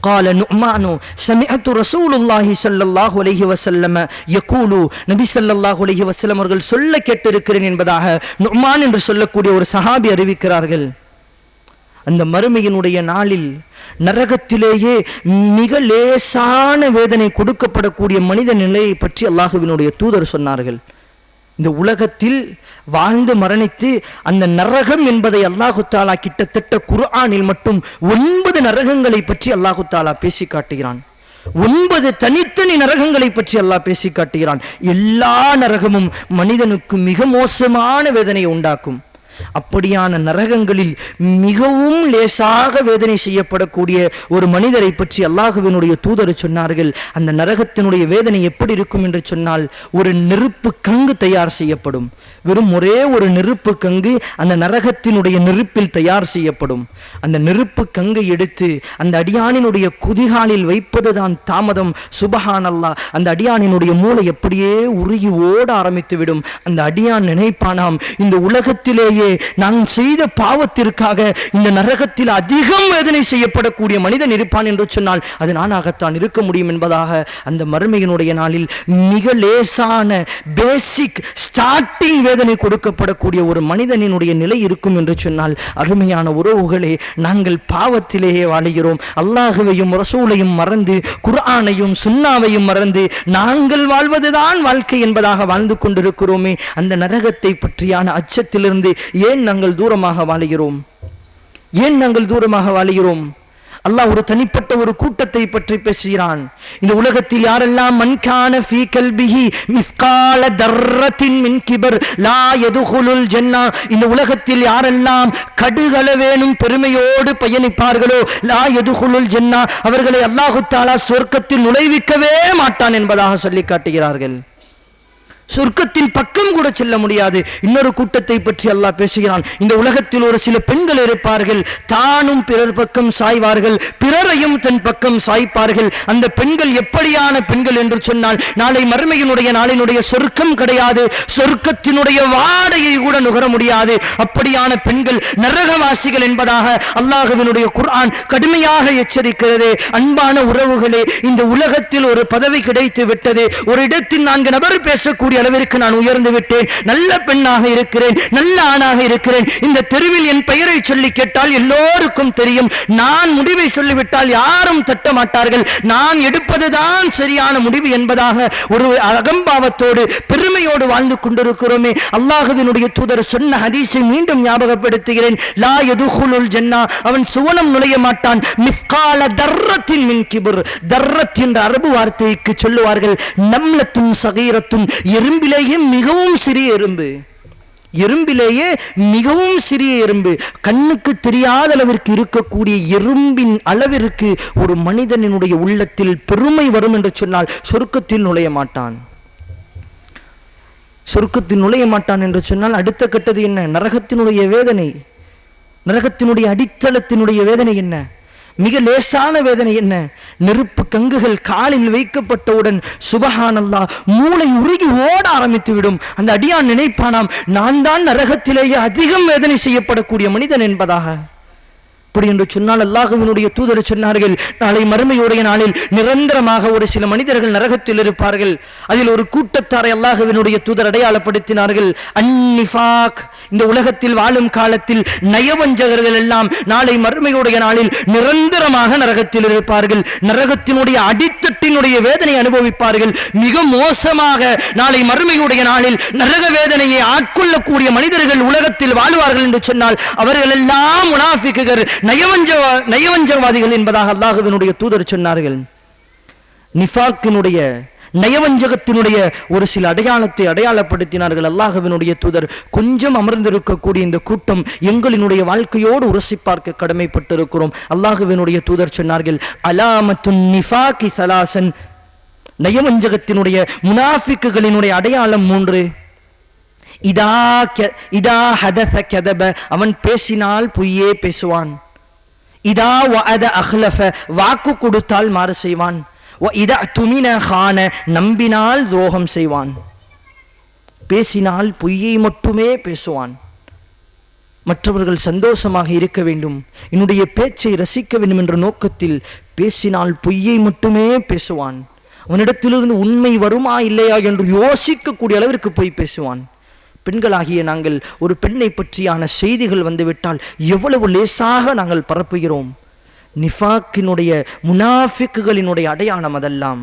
قال نعمان سمعت رسول الله صلى الله عليه وسلم يقول, நபி ஸல்லல்லாஹு அலைஹி வஸல்லம் அவர்கள் சொல்ல கேட்டிருக்கிறேன் என்பதாக நுஅமான் என்று சொல்லக்கூடிய ஒரு சஹாபி அறிவிக்கிறார்கள். அந்த மறுமையினுடைய நாளில் நரகத்திலேயே மிக லேசான வேதனை கொடுக்கப்படக்கூடிய மனித நிலையை பற்றி அல்லாஹ்வினுடைய தூதர் சொன்னார்கள். இந்த உலகத்தில் வாழ்ந்து மரணித்து அந்த நரகம் என்பதை அல்லாஹு தஆலா கிட்டத்தட்ட குர்ஆனில் மட்டும் 9 நரகங்களை பற்றி அல்லாஹு தஆலா பேசி காட்டுகிறான். 9 தனித்தனி நரகங்களை பற்றி அல்லாஹ் பேசி காட்டுகிறான். எல்லா நரகமும் மனிதனுக்கு மிக மோசமான வேதனையை உண்டாக்கும். அப்படியான நரகங்களில் மிகவும் லேசாக வேதனை செய்யப்படக்கூடிய ஒரு மனிதரை பற்றி அல்லாஹ்வினுடைய தூதர் சொன்னார்கள். அந்த நரகத்தினுடைய வேதனை எப்படி இருக்கும் என்று சொன்னால், ஒரு நெருப்பு கங்கு தயார் செய்யப்படும். வெறும் ஒரே ஒரு நெருப்பு கங்கு அந்த நரகத்தினுடைய நெருப்பில் தயார் செய்யப்படும். அந்த நெருப்பு கங்கை எடுத்து அந்த அடியானினுடைய குதிகாலில் வைப்பதுதான் தாமதம். சுபஹானல்லாஹ், அந்த அடியானினுடைய மூளை எப்படியே உருகி ஓட ஆரம்பித்து விடும். அந்த அடியான் நினைப்பானாம், இந்த உலகத்திலேயே உலகத்திலே நான் செய்த பாவத்திற்காக இந்த நரகத்தில் அதிகம் வேதனை செய்யப்படக்கூடிய மனிதன் இருப்பான் என்று சொன்னால் அது நானாகத்தான் இருக்க முடியும் என்பதாக அந்த மறுமையினுடைய நாளில் மிக லேசான பேசிக் ஸ்டார்டிங் வேதனை கொடுக்கப்படக்கூடிய ஒரு மனிதனினுடைய நிலை இருக்கும் என்று சொன்னால், அருமையான உறவுகளே, நாங்கள் பாவத்திலேயே வாழுகிறோம். அல்லாஹுவையும் ரசூலையும் மறந்து, குர்ஆனையும் சுன்னாவையும் மறந்து நாங்கள் வாழ்வதுதான் வாழ்க்கை என்பதாக வாழ்ந்து கொண்டிருக்கிறோமே. அந்த நரகத்தை பற்றியான அச்சத்திலிருந்து ஏன் நாங்கள் தூரமாக வாழுகிறோம்? ஏன் நாங்கள் தூரமாக வாழுகிறோம்? அல்லாஹ் ஒரு தனிப்பட்ட ஒரு கூட்டத்தை பற்றி பேசுகிறான். இந்த உலகத்தில் யாரெல்லாம் மன்கான ஃபீ கல்பிஹி மிஸ்கால தர்ரத்தின் மின் கிபர் லா யதுகுலுல் ஜன்னா, இந்த உலகத்தில் யாரெல்லாம் கடுகளவேனும் பெருமையோடு பயணிப்பார்களோ லா யதுகுலுல் ஜன்னா, அவர்களை அல்லாஹு தஆலா சொர்க்கத்தில் நுழைவிக்கவே மாட்டான் என்பதாக சொல்லி காட்டுகிறார்கள். சொர்க்கத்தின் பக்கம் கூட செல்ல முடியாது. இன்னொரு கூட்டத்தை பற்றி அல்லாஹ் பேசுகிறான். இந்த உலகத்தில் ஒரு சில பெண்கள் இருப்பார்கள், தானும் பிறர் பக்கம் சாய்வார்கள், பிறரையும் தன் பக்கம் சாய்ப்பார்கள். அந்த பெண்கள் எப்படியான பெண்கள் என்று சொன்னால், நாளை மறுமையினுடைய நாளினுடைய சொர்க்கம் கிடையாது, சொர்க்கத்தினுடைய வாடையை கூட நுகர முடியாது. அப்படியான பெண்கள் நரகவாசிகள் என்பதாக அல்லாஹ்வினுடைய குர்ஆன் கடுமையாக எச்சரிக்கிறது. அன்பான உறவுகளே, இந்த உலகத்தில் ஒரு பதவி கிடைத்து விட்டது, ஒரு இடத்தில் 4 நபர் பேசக்கூடிய அளவிற்கு நான் உயர்ந்து விட்டேன், நல்ல பெண்ணாக இருக்கிறேன், நல்ல ஆணாக இருக்கிறேன், இந்த தெருவில் என் பெயரை சொல்லி கேட்டால் எல்லோருக்கும் தெரியும், நான் முடிவை சொல்லிவிட்டால் யாரும் தட்ட மாட்டார்கள், நான் எடுப்பதுதான் சரியான முடிவு என்பதாக ஒரு அகம்பாவத்தோடு பெருமையோடு வாழ்ந்து கொண்டிருக்கிறோமே. அல்லாஹ்வினுடைய தூதர் சொன்ன ஹதீஸை மீண்டும் ஞாபகப்படுத்துகிறேன். லா யதுகுலுல் ஜன்னா, அவன் சுவனம் நுழைய மாட்டான். மிஸ்கால தர்ரத்தின் மின் கிபர், தர்ரத் என்ற அரபு வார்த்தைக்கு சொல்லுவார்கள் நம்லத்துன் சகீரத்துன், எறும்பிலேயே மிகவும் சிறிய எறும்பு, எறும்பிலேயே மிகவும் சிறிய எறும்பு, கண்ணுக்கு தெரியாத அளவிற்கு இருக்கக்கூடிய எறும்பின் அளவிற்கு ஒரு மனிதனினுடைய உள்ளத்தில் பெருமை வரும் என்று சொன்னால் சொர்க்கத்தில் நுழைய மாட்டான். சொர்க்கத்தில் நுழைய மாட்டான் என்று சொன்னால் அடுத்த கட்டது என்ன? நரகத்தினுடைய வேதனை, நரகத்தினுடைய அடித்தளத்தினுடைய வேதனை என்ன? மிக லேசான வேதனை என்ன? நெருப்பு கங்குகள் காலில் வைக்கப்பட்டவுடன் சுபஹானல்லாஹ் மூளை உருகி ஓட ஆரம்பித்து விடும். அந்த அடியான் நினைப்பானாம், நான் தான் நரகத்திலேயே அதிகம் வேதனை செய்யப்படக்கூடிய மனிதன் என்பதாக. அப்படி என்று சொன்னால் அல்லாஹ்வினுடைய தூதர் சொன்னார்கள், நாளை மறுமையுடைய நாளில் நிரந்தரமாக ஒரு சில மனிதர்கள் நரகத்தில் இருப்பார்கள். அதில் ஒரு கூட்டத்தாரை அல்லாஹ்வினுடைய தூதர் அடையாளப்படுத்தினார்கள். அன்னிஃபாக், இந்த உலகத்தில் வாழும் காலத்தில் நயவஞ்சகர்கள் எல்லாம் நாளை மறுமையுடைய நாளில் நிரந்தரமாக நரகத்தில் இருப்பார்கள். நரகத்தினுடைய அடித்தட்டினுடைய வேதனை அனுபவிப்பார்கள். மிக மோசமாக நாளை மறுமையுடைய நாளில் நரக வேதனையை ஆட்கொள்ளக்கூடிய மனிதர்கள் உலகத்தில் வாழ்வார்கள் என்று சொன்னால் அவர்கள் எல்லாம் முனாஃபிக்குகள், நயவஞ்சகவாதிகள் என்பதாக அல்லாஹ்வினுடைய தூதர் சொன்னார்கள். நிஃபாக்கினுடைய நயவஞ்சகத்தினுடைய ஒரு சில அடையாளத்தை அடையாளப்படுத்தினார்கள் அல்லாஹ்வினுடைய தூதர். கொஞ்சம் அமர்ந்திருக்கக்கூடிய இந்த கூட்டம் எங்களினுடைய வாழ்க்கையோடு உரசி பார்க்க கடமைப்பட்டிருக்கிறோம். அல்லாஹ்வினுடைய தூதர் சொன்னார்கள், அலாமத்துன் நிஃபாகி சலாசன், நயவஞ்சகத்தினுடைய முனாஃபிக்குகளினுடைய அடையாளம் 3. இதா ஹதஸ கதப, அவன் பேசினால் பொய்யே பேசுவான். இதா வஅத அஹ்லஃப, வாக்கு கொடுத்தால் மாறு செய்வான். இதா துமின கான, நம்பினால் துரோகம் செய்வான். பேசினால் பொய்யை மட்டுமே பேசுவான். மற்றவர்கள் சந்தோஷமாக இருக்க வேண்டும், என்னுடைய பேச்சை ரசிக்க வேண்டும் என்ற நோக்கத்தில் பேசினால் பொய்யை மட்டுமே பேசுவான். அவனிடத்திலிருந்து உண்மை வருமா இல்லையா என்று யோசிக்கக்கூடிய அளவிற்கு போய் பேசுவான். பெண்களாகிய நாங்கள் ஒரு பெண்ணை பற்றியான செய்திகள் வந்துவிட்டால் எவ்வளவு லேசாக நாங்கள் பரப்புகிறோம். நிஃபாக்கினுடைய முனாஃபிக்குகளினுடைய அடையாளம் அதெல்லாம்.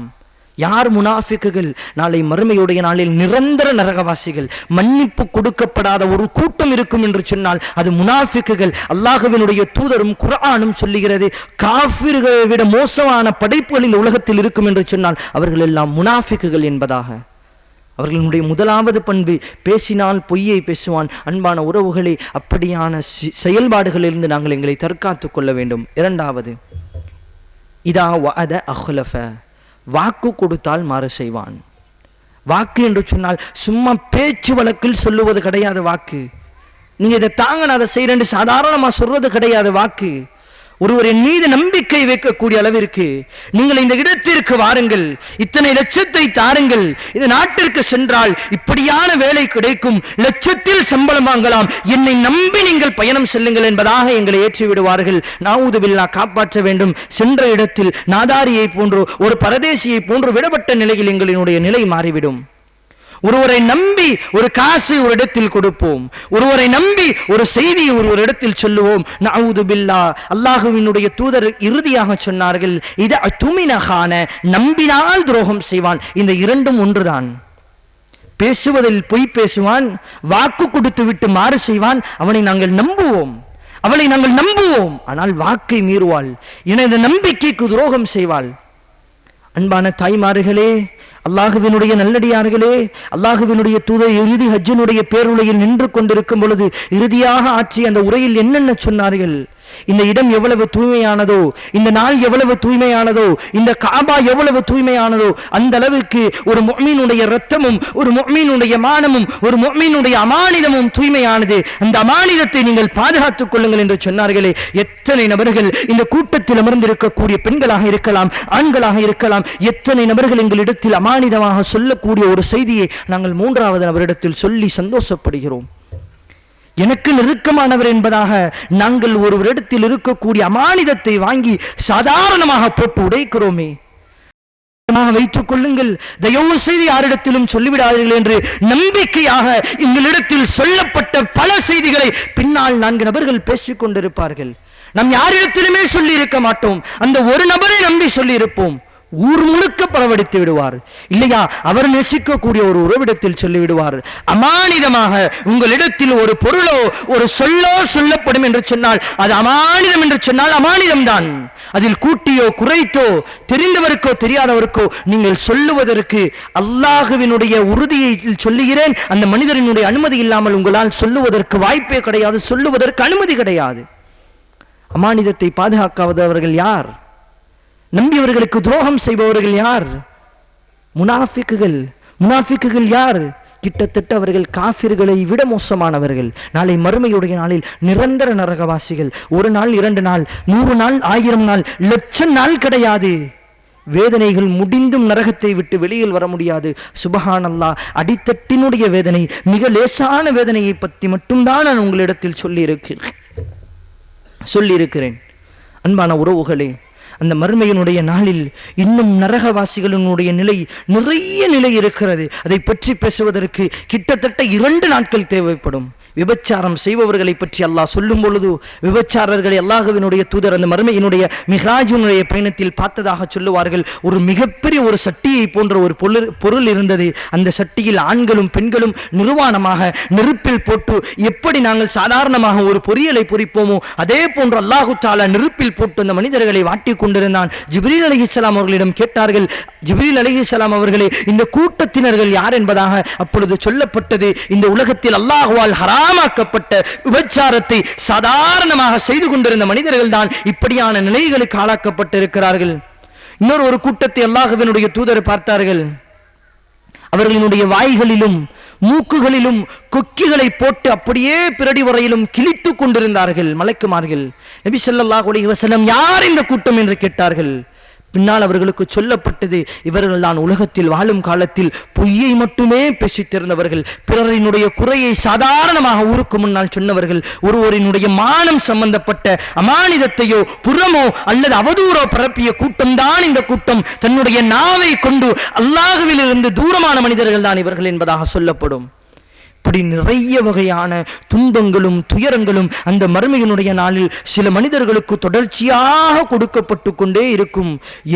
யார் முனாஃபிக்குகள்? நாளை மறுமையுடைய நாளில் நிரந்தர நரகவாசிகள். மன்னிப்பு கொடுக்கப்படாத ஒரு கூட்டம் இருக்கும் என்று சொன்னால் அது முனாஃபிக்குகள். அல்லாஹ்வினுடைய தூதரும் குர்ஆனும் சொல்லுகிறது, காஃபிர்களை விட மோசமான படைப்புகள் இந்த உலகத்தில் இருக்கும் என்று சொன்னால் அவர்கள் எல்லாம் முனாஃபிக்குகள் என்பதாக. அவர்களுடைய முதலாவது பண்பு பேசினால் பொய்யை பேசுவான். அன்பான உறவுகளே, அப்படியான செயல்பாடுகளிலிருந்து நாங்கள் எங்களை தற்காத்து கொள்ள வேண்டும். 2வது, இதா வஅத அஹ்லஃப, வாக்கு கொடுத்தால் மாறு செய்வான். வாக்கு என்று சொன்னால் சும்மா பேச்சு வழக்கில் சொல்லுவது கிடையாது. வாக்கு நீங்க இதை தாங்க நான் அதை செய்யறேன்னு சாதாரணமாக சொல்றது கிடையாது. வாக்கு ஒருவர் என் மீது நம்பிக்கை வைக்கக்கூடிய அளவிற்கு நீங்கள் இந்த இடத்திற்கு வாருங்கள், இத்தனை லட்சத்தை தாருங்கள், இந்த நாட்டிற்கு சென்றால் இப்படியான வேலை கிடைக்கும், லட்சத்தில் சம்பளம் வாங்கலாம், என்னை நம்பி நீங்கள் பயணம் செல்லுங்கள் என்பதாக எங்களை ஏற்றி விடுவார்கள். நஊது பில்லாஹ், காப்பாற்ற வேண்டும். சென்ற இடத்தில் நாதாரியை போன்று ஒரு பரதேசியை போன்று விடப்பட்ட நிலையில் எங்களினுடைய நிலை மாறிவிடும். ஒருவரை நம்பி ஒரு காசு ஒரு இடத்தில் கொடுப்போம், ஒருவரை நம்பி ஒரு செய்தியை ஒரு இடத்தில் சொல்லுவோம். நஊது பில்லாஹ், அல்லாஹ்வினுடைய தூதர் இறுதியாக சொன்னார்கள், இத துமினகான, நம்பினால் துரோகம் செய்வான். இந்த இரண்டும் ஒன்றுதான். பேசுவதில் பொய் பேசுவான், வாக்கு கொடுத்து விட்டு மாறு செய்வான். அவனை நாங்கள் நம்புவோம், அவளை நாங்கள் நம்புவோம், ஆனால் வாக்கை மீறுவாள், எனது நம்பிக்கைக்கு துரோகம் செய்வாள். அன்பான தாய்மார்களே, அல்லாஹுவினுடைய நல்லடியார்களே, அல்லாஹுவினுடைய தூதர் இறுதி ஹஜ்ஜினுடைய பேருரையில் நின்று கொண்டிருக்கும் பொழுது இறுதியாக ஆற்றிய அந்த உரையில் என்னென்ன சொன்னார்கள்? இந்த இடம் எவ்வளவு தூய்மையானதோ, இந்த நாள் எவ்வளவு தூய்மையானதோ, இந்த காபா எவ்வளவு தூய்மையானதோ, அந்த அளவுக்கு ஒரு முஃமினுடைய இரத்தமும் ஒரு முஃமினுடைய மானமும் ஒரு முஃமினுடைய அமானிதமும் தூய்மையானது. அந்த அமானிதத்தை நீங்கள் பாதுகாத்துக் கொள்ளுங்கள் என்று சொன்னார்களே. எத்தனை நபர்கள் இந்த கூட்டத்தில் அமர்ந்திருக்கக்கூடிய பெண்களாக இருக்கலாம், ஆண்களாக இருக்கலாம், எத்தனை நபர்கள் எங்களிடத்தில் அமானிதமாக சொல்லக்கூடிய ஒரு செய்தியை நாங்கள் மூன்றாவது நபரிடத்தில் சொல்லி சந்தோஷப்படுகிறோம். எனக்கு நெருக்கமானவர் என்பதாக நாங்கள் ஒருவரிடத்தில் இருக்கக்கூடிய அமானிதத்தை வாங்கி சாதாரணமாக போட்டு உடைக்கிறோமே. வைத்துக் கொள்ளுங்கள், தயவு செய்து யாரிடத்திலும் சொல்லிவிடாதீர்கள் என்று நம்பிக்கையாக எங்களிடத்தில் சொல்லப்பட்ட பல செய்திகளை பின்னால் 4 நபர்கள் பேசிக் கொண்டிருப்பார்கள். நாம் யாரிடத்திலுமே சொல்லி இருக்க மாட்டோம், அந்த ஒரு நபரை நம்பி சொல்லி இருப்போம். ஊர் முழுக்க பரவடித்து விடுவார். இல்லையா, அவர் நேசிக்கக்கூடிய ஒரு உறவிடத்தில் சொல்லிவிடுவார். அமானிதமாக உங்களிடத்தில் ஒரு பொருளோ ஒரு சொல்லோ சொல்லப்படும் என்று சொன்னால் அது அமானிதம் என்று சொன்னால் அமானிதம் தான். அதில் கூட்டியோ குறைத்தோ தெரிந்தவருக்கோ தெரியாதவருக்கோ நீங்கள் சொல்லுவதற்கு அல்லாஹ்வினுடைய உறுதியை சொல்லுகிறேன், அந்த மனிதரினுடைய அனுமதி இல்லாமல் உங்களால் சொல்லுவதற்கு வாய்ப்பே கிடையாது, சொல்லுவதற்கு அனுமதி கிடையாது. அமானிதத்தை பாதுகாக்காதவர்கள் யார்? நம்பியவர்களுக்கு துரோகம் செய்பவர்கள் யார்? முனாஃபிக்குகள். முனாஃபிக்குகள் யார்? கிட்டத்தட்ட அவர்கள் காஃபிர்களை விட மோசமானவர்கள். நாளை மறுமையுடைய நாளில் நிரந்தர நரகவாசிகள். 1 நாள் 2 நாள் 100 நாள் 1000 நாள் 1,00,000 நாள் கிடையாது. வேதனைகள் முடிந்தும் நரகத்தை விட்டு வெளியில் வர முடியாது. சுபஹானல்லாஹ், அடித்தட்டினுடைய வேதனை, மிக லேசான வேதனையை பற்றி மட்டும்தான் நான் உங்களிடத்தில் சொல்லியிருக்கிறேன். அன்பான உறவுகளே, அந்த மறுமையினுடைய நாளில் இன்னும் நரகவாசிகளினுடைய நிலை, நிறைய நிலை இருக்கிறது. அதை பற்றி பேசுவதற்கு கிட்டத்தட்ட 2 நாட்கள் தேவைப்படும். விபச்சாரம் செய்பவர்களை பற்றி அல்லாஹ் சொல்லும் பொழுது, விபச்சாரர்களை அல்லாஹ்வினுடைய தூதர் அந்த மறுமையினுடைய மிஹ்ராஜினுடைய பயணத்தில் பார்த்ததாக சொல்லுவார்கள். ஒரு மிகப்பெரிய ஒரு சட்டியை போன்ற ஒரு பொருள் இருந்தது. அந்த சட்டியில் ஆண்களும் பெண்களும் நிர்வாணமாக நெருப்பில் போட்டு, எப்படி நாங்கள் சாதாரணமாக ஒரு பொரியலை பொரிப்போமோ அதே போன்று அல்லாஹு தஆலா நெருப்பில் போட்டு அந்த மனிதர்களை வாட்டிக் கொண்டிருந்தான். ஜிப்ரீல் அலைஹிஸ்ஸலாம் அவர்களிடம் கேட்டார்கள், ஜிப்ரீல் அலைஹிஸ்ஸலாம் அவர்களே, இந்த கூட்டத்தினர்கள் யார் என்பதாக. அப்பொழுது சொல்லப்பட்டது, இந்த உலகத்தில் அல்லாஹ்வால் ஹராமாக்கப்பட்ட விபச்சாரத்தை சாதாரணமாக செய்து கொண்டிருந்த மனிதர்கள் தான் இப்படியான நிலைகளுக்கு ஆளாக்கப்பட்டிருக்கிறார்கள். இன்னொரு கூட்டத்தை அல்லாஹ்வினுடைய தூதர் பார்த்தார்கள். அவர்களினுடைய வாய்களிலும் மூக்குகளிலும் கொக்கிகளை போட்டு அப்படியே பிரடி வரையிலும் கிழித்து கொண்டிருந்தார்கள் மலக்குமார்கள். நபி ஸல்லல்லாஹு அலைஹி வஸல்லம், யார் இந்த கூட்டம் என்று கேட்டார்கள். பின்னால் அவர்களுக்கு சொல்லப்பட்டது, இவர்கள் தான் உலகத்தில் வாழும் காலத்தில் பொய்யை மட்டுமே பேசித்திருந்தவர்கள், பிறரினுடைய குறையை சாதாரணமாக ஊருக்கு முன்னால் சொன்னவர்கள், ஒருவரினுடைய மானம் சம்பந்தப்பட்ட அமானிதத்தையோ புறமோ அல்லது அவதூறோ பரப்பிய கூட்டம்தான் இந்த கூட்டம். தன்னுடைய நாவை கொண்டு அல்லாஹ்விலிருந்து தூரமான மனிதர்கள் தான் இவர்கள் என்பதாக சொல்லப்படும். இப்படி நிறைய வகையான துன்பங்களும் துயரங்களும் அந்த மறுமையினுடைய நாளில் சில மனிதர்களுக்கு தொடர்ச்சியாக கொடுக்கப்பட்டு கொண்டே இருக்கும்.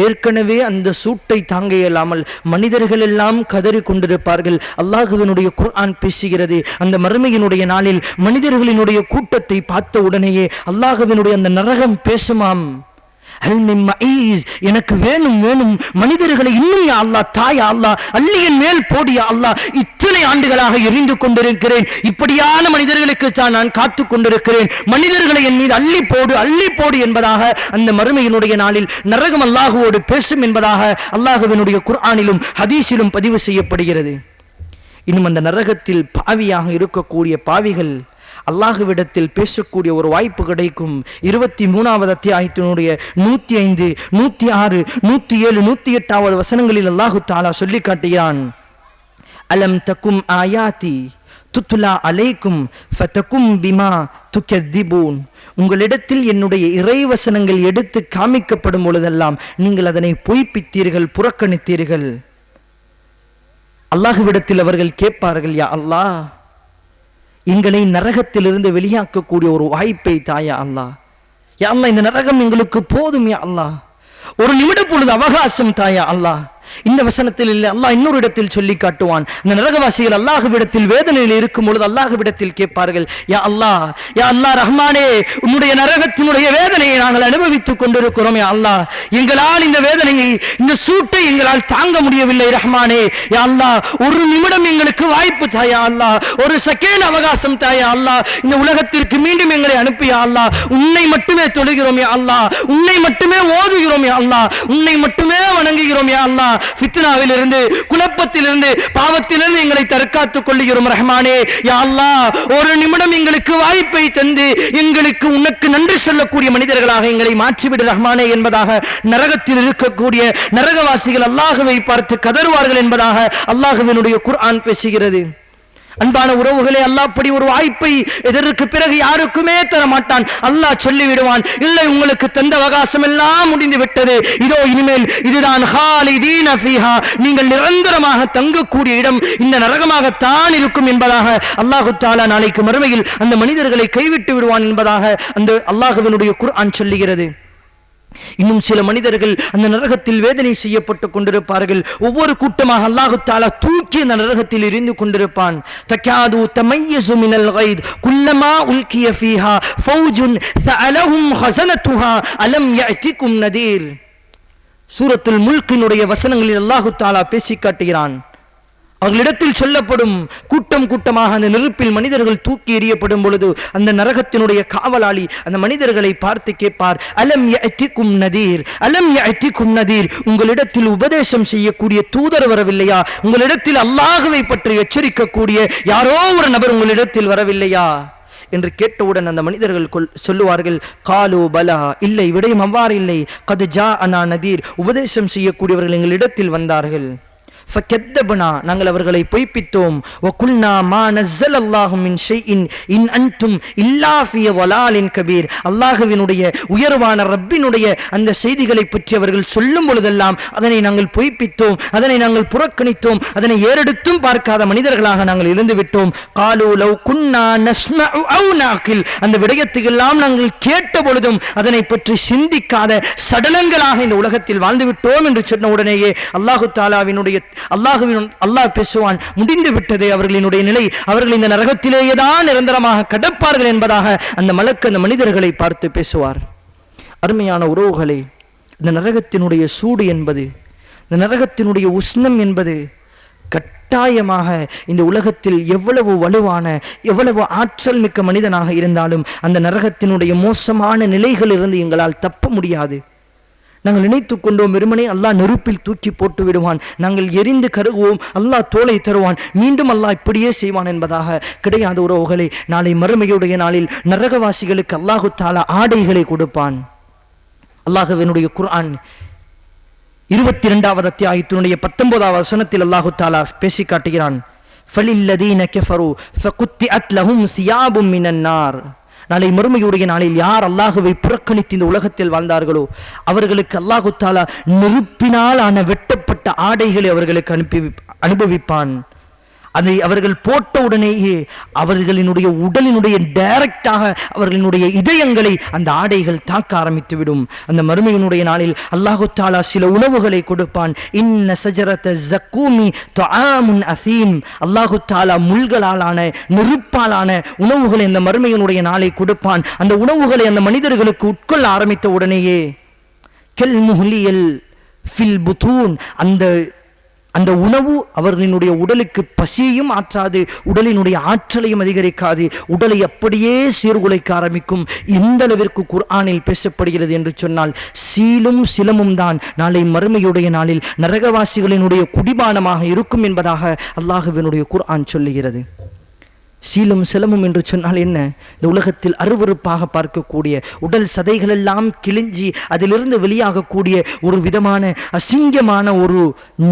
ஏற்கனவே அந்த சூட்டை தாங்க இயலாமல் மனிதர்கள் எல்லாம் கதறி கொண்டிருப்பார்கள். அல்லாஹ்வினுடைய குர்ஆன் பேசுகிறது, அந்த மறுமையினுடைய நாளில் மனிதர்களினுடைய கூட்டத்தை பார்த்த உடனேயே அல்லாஹ்வினுடைய அந்த நரகம் பேசுமாம், எனக்கு வேணும் வேணும் மனிதர்களை இன்னும் யா அல்லாஹ் தாயா அல்லாஹ் அள்ளியின் மேல் போடியா அல்லாஹ், இத்தனை ஆண்டுகளாக எரிந்து கொண்டிருக்கிறேன், இப்படியான மனிதர்களுக்கு தான் நான் காத்து கொண்டிருக்கிறேன், மனிதர்களை என் மீது அள்ளி போடு என்பதாக அந்த மறுமையினுடைய நாளில் நரகம் அல்லாஹுவோடு பேசும் என்பதாக அல்லாஹுவினுடைய குர்ஆனிலும் ஹதீஸிலும் பதிவு செய்யப்படுகிறது. இன்னும் அந்த நரகத்தில் பாவியாக இருக்கக்கூடிய பாவிகள் அல்லாஹ்விடத்தில் பேசக்கூடிய ஒரு வாய்ப்பு கிடைக்கும். 23வது அத்தியாயத்தினுடைய 105, 106, 107, 108வது வசனங்களில் அல்லாஹு தஆலா சொல்லி காட்டுகிறான். அலம் தக்கும் ஆயாத்தி துத்லா அலைக்கும் ஃபதகும் பிமா துகதிபூன். உங்களிடத்தில் என்னுடைய இறைவசனங்கள் எடுத்து காமிக்கப்படும் பொழுதெல்லாம் நீங்கள் அதனை பொய்ப்பித்தீர்கள், புறக்கணித்தீர்கள். அல்லாஹ்விடத்தில் அவர்கள் கேட்பார்கள், யா அல்லாஹ், எங்களை நரகத்திலிருந்து வெளியாக்கக்கூடிய ஒரு வாய்ப்பை தாயா அல்லாஹ். யா அல்லாஹ், இந்த நரகம் எங்களுக்கு போதும் யா அல்லாஹ், ஒரு நிமிட பொழுது அவகாசம் தாயா அல்லாஹ். இந்த வசனத்தில் இல்லை, அல்லாஹ் இன்னொரு இடத்தில் சொல்லி காட்டுவான். இந்த நரகவாசிகள் அல்லாஹ்விடத்தில் வேதனையில் இருக்கும் பொழுது அல்லாஹ்விடத்தில் கேட்பார்கள், யா அல்லாஹ், யா அல்லாஹ் ரஹ்மானே, உன்னுடைய நரகத்தினுடைய வேதனையை நாங்கள் அனுபவித்துக் கொண்டிருக்கிறோம் யா அல்லாஹ். எங்களால் இந்த வேதனையை, இந்த சூட்டை எங்களால் தாங்க முடியவில்லை ரஹ்மானே. யா அல்லாஹ், ஒரு நிமிடம் எங்களுக்கு வாய்ப்பு தாயா அல்லாஹ், ஒரு செகண்ட் அவகாசம் தாயா அல்லாஹ். இந்த உலகத்திற்கு மீண்டும் எங்களை அனுப்பியா அல்லாஹ். உன்னை மட்டுமே தொழுகிறோம் யா அல்லாஹ், உன்னை மட்டுமே ஓதுகிறோம் யா அல்லாஹ், உன்னை மட்டுமே வணங்குகிறோம் யா அல்லாஹ். ஃபித்னாவிலிருந்து, குழப்பத்திலிருந்து, பாவத்திலிருந்து எங்களை தற்காத்துக் கொள்ளுகிறோம் ரஹ்மானே. யா அல்லாஹ், ஒரு நிமிடம் எங்களுக்கு வாய்ப்பை தந்து எங்களுக்கு உனக்கு நன்றி சொல்லக்கூடிய மனிதர்களாக எங்களை மாற்றிவிடு ரஹ்மானே என்பதாக நரகத்தில் இருக்கக்கூடிய நரகவாசிகள் அல்லாஹ்வை பார்த்து கதறுவார்கள் என்பதாக அல்லாஹ்வினுடைய குர்ஆன் பேசுகிறது. அன்பான உறவுகளே, அல்லாஹ் அப்படி ஒரு வாய்ப்பை இதற்கு பிறகு யாருக்குமே தர மாட்டான். அல்லாஹ் சொல்லிவிடுவான், இல்லை, உங்களுக்கு தந்த அவகாசம் எல்லாம் முடிந்து விட்டது, இதோ இனிமேல் இதுதான் ஹாலிதீன ஃபீஹா, நீங்கள் நிரந்தரமாக தங்கக்கூடிய இடம் இந்த நரகமாகத்தான் இருக்கும் என்பதாக அல்லாஹு தஆலா நாளைக்கு மறுமையில் அந்த மனிதர்களை கைவிட்டு விடுவான் என்பதாக அந்த அல்லாஹ்வினுடைய குர்ஆன் சொல்லுகிறது. இன்னும் சில மனிதர்கள் அந்த நரகத்தில் வேதனை செய்யப்பட்டு கொண்டிருப்பார்கள். ஒவ்வொரு கூட்டமாக அல்லாஹு தஆலா தூக்கி அந்த நரகத்தில் எரிந்து கொண்டிருப்பான். தகாது தமையஸு மினல் கைத் குல்லமா உல்கிய ஃபீஹா ஃபௌஜுன் ஸஅலஹும் ஹஸனத்துஹா அலம் யஅதிகும் நதீர். சூரத்துல் முல்கினுடைய வசனங்களில் அல்லாஹு தஆலா பேசி காட்டுகிறான். அவர்களிடத்தில் சொல்லப்படும், கூட்டம் கூட்டமாக அந்த நெருப்பில் மனிதர்கள் தூக்கி எறியப்படும் பொழுது அந்த நரகத்தினுடைய காவலாளி அந்த மனிதர்களை பார்த்து கேட்பார், அலம் யஅதிகும் நதீர், அலம் யஅதிகும் நதீர், உங்களிடத்தில் உபதேசம் செய்யக்கூடிய தூதர் வரவில்லையா? உங்களிடத்தில் அல்லாஹ்வை பற்றி எச்சரிக்கக்கூடிய யாரோ ஒரு நபர் உங்களிடத்தில் வரவில்லையா என்று கேட்டவுடன் அந்த மனிதர்கள் சொல்லுவார்கள், காலு பலா, இல்லை, விடயம் அவ்வாறு இல்லை, கத் ஜாஅனா நதீர், உபதேசம் செய்யக்கூடியவர்கள் எங்களிடத்தில் வந்தார்கள். ஃபகத்தபனா, நாங்கள் அவர்களை பொய்ப்பித்தோம். வகுல்னா மா நஸ்ஸலல்லாஹு மின் ஷைஇன் இன் அன்தும் இல்லா ஃபீ வலாலின் கபீர். அல்லாஹ்வினுடைய உயர்வான ரப்பினுடைய அந்த செய்திகளை பற்றி அவர்கள் சொல்லும் பொழுதெல்லாம் அதனை நாங்கள் பொய்ப்பித்தோம், அதனை நாங்கள் புறக்கணித்தோம், அதனை ஏறெடுத்தும் பார்க்காத மனிதர்களாக நாங்கள் இருந்து விட்டோம். காலு லவ் குன்னா நஸ்மஉ அவ் நாகில், அந்த விடயத்துக்கெல்லாம் நாங்கள் கேட்ட பொழுதும் அதனை பற்றி சிந்திக்காத சடலங்களாக இந்த உலகத்தில் வாழ்ந்து விட்டோம் என்று சொன்ன உடனேயே அல்லாஹு தஆலாவினுடைய அல்லாஹ் பேசுவான், முடிந்து விட்டது அவர்களினுடைய நிலை, அவர்கள் இந்த நரகத்திலேயே தான் நிரந்தரமாக கடப்பார்கள் என்பதாக அந்த மலக்கு அந்த மனிதர்களை பார்த்து பேசுவார். அருமையான உறவுகளே, இந்த நரகத்தினுடைய சூடு என்பது, இந்த நரகத்தினுடைய உஷ்ணம் என்பது கட்டாயமாக இந்த உலகத்தில் எவ்வளவு வலுவான, எவ்வளவு ஆற்றல் மிக்க மனிதனாக இருந்தாலும் அந்த நரகத்தினுடைய மோசமான நிலைகளிலிருந்து எங்களால் தப்ப முடியாது. நாங்கள் நினைத்துக் கொண்டோம், வெறுமனே அல்லாஹ் நெருப்பில் தூக்கி போட்டு விடுவான், நாங்கள் எரிந்து கருகுவோம், அல்லாஹ் தோலை தருவான், மீண்டும் அல்லாஹ் இப்படியே செய்வான் என்பதாக கிடையாது உறவுகளே. நாளை மறுமையுடைய நாளில் நரகவாசிகளுக்கு அல்லாஹு தஆலா ஆடைகளை கொடுப்பான். அல்லாஹ்வினுடைய குர்ஆன் 22வது அத்தியாயத்தினுடைய 19வது வசனத்தில் அல்லாஹு தஆலா பேசி காட்டுகிறான், ஃபலில்லதீன கஃபரு ஃபகுத்திஅத் லஹும் சியாபும் மினன் நார். நாளை மறுமையுடைய நாளில் யார் அல்லாஹுவை புறக்கணித்து இந்த உலகத்தில் வாழ்ந்தார்களோ அவர்களுக்கு அல்லாஹு தஆலா நெருப்பினால் ஆன வெட்டப்பட்ட ஆடைகளை அவர்களுக்கு அனுபவிப்பான். அதை அவர்கள் போட்ட உடனேயே அவர்களினுடைய உடலினுடைய டைரக்டாக அவர்களினுடைய இதயங்களை அந்த ஆடைகள் தாக்க ஆரம்பித்துவிடும். அந்த மறுமையினுடைய நாளில் அல்லாஹு தஆலா சில உணவுகளை கொடுப்பான். இன்ன ஷஜரத ஸக்கூமி துஆமுன் அஸீம். அல்லாஹு தஆலா முள்களாலான, நெருப்பாலான உணவுகளை அந்த மறுமையினுடைய நாளை கொடுப்பான். அந்த உணவுகளை அந்த மனிதர்களுக்கு உட்கொள்ள ஆரம்பித்த உடனேயே கல் முஹ்லியல் ஃபில் புதூன், அந்த உணவு அவர்களினுடைய உடலுக்கு பசியையும் ஆற்றாது, உடலினுடைய ஆற்றலையும் அதிகரிக்காது, உடலை அப்படியே சீர்குலைக்க ஆரம்பிக்கும். எந்த அளவிற்கு குர்ஆனில் பேசப்படுகிறது என்று சொன்னால், சீலும் சிலமும் தான் நாளை மறுமையுடைய நாளில் நரகவாசிகளினுடைய குடிபானமாக இருக்கும் என்பதாக அல்லாஹ்வினுடைய குர்ஆன் சொல்லுகிறது. சீலும் சிலமும் என்று சொன்னால் என்ன? இந்த உலகத்தில் அருவருப்பாக பார்க்கக்கூடிய உடல் சதைகளெல்லாம் கிழிஞ்சி அதிலிருந்து வெளியாகக்கூடிய ஒரு விதமான அசிங்கமான ஒரு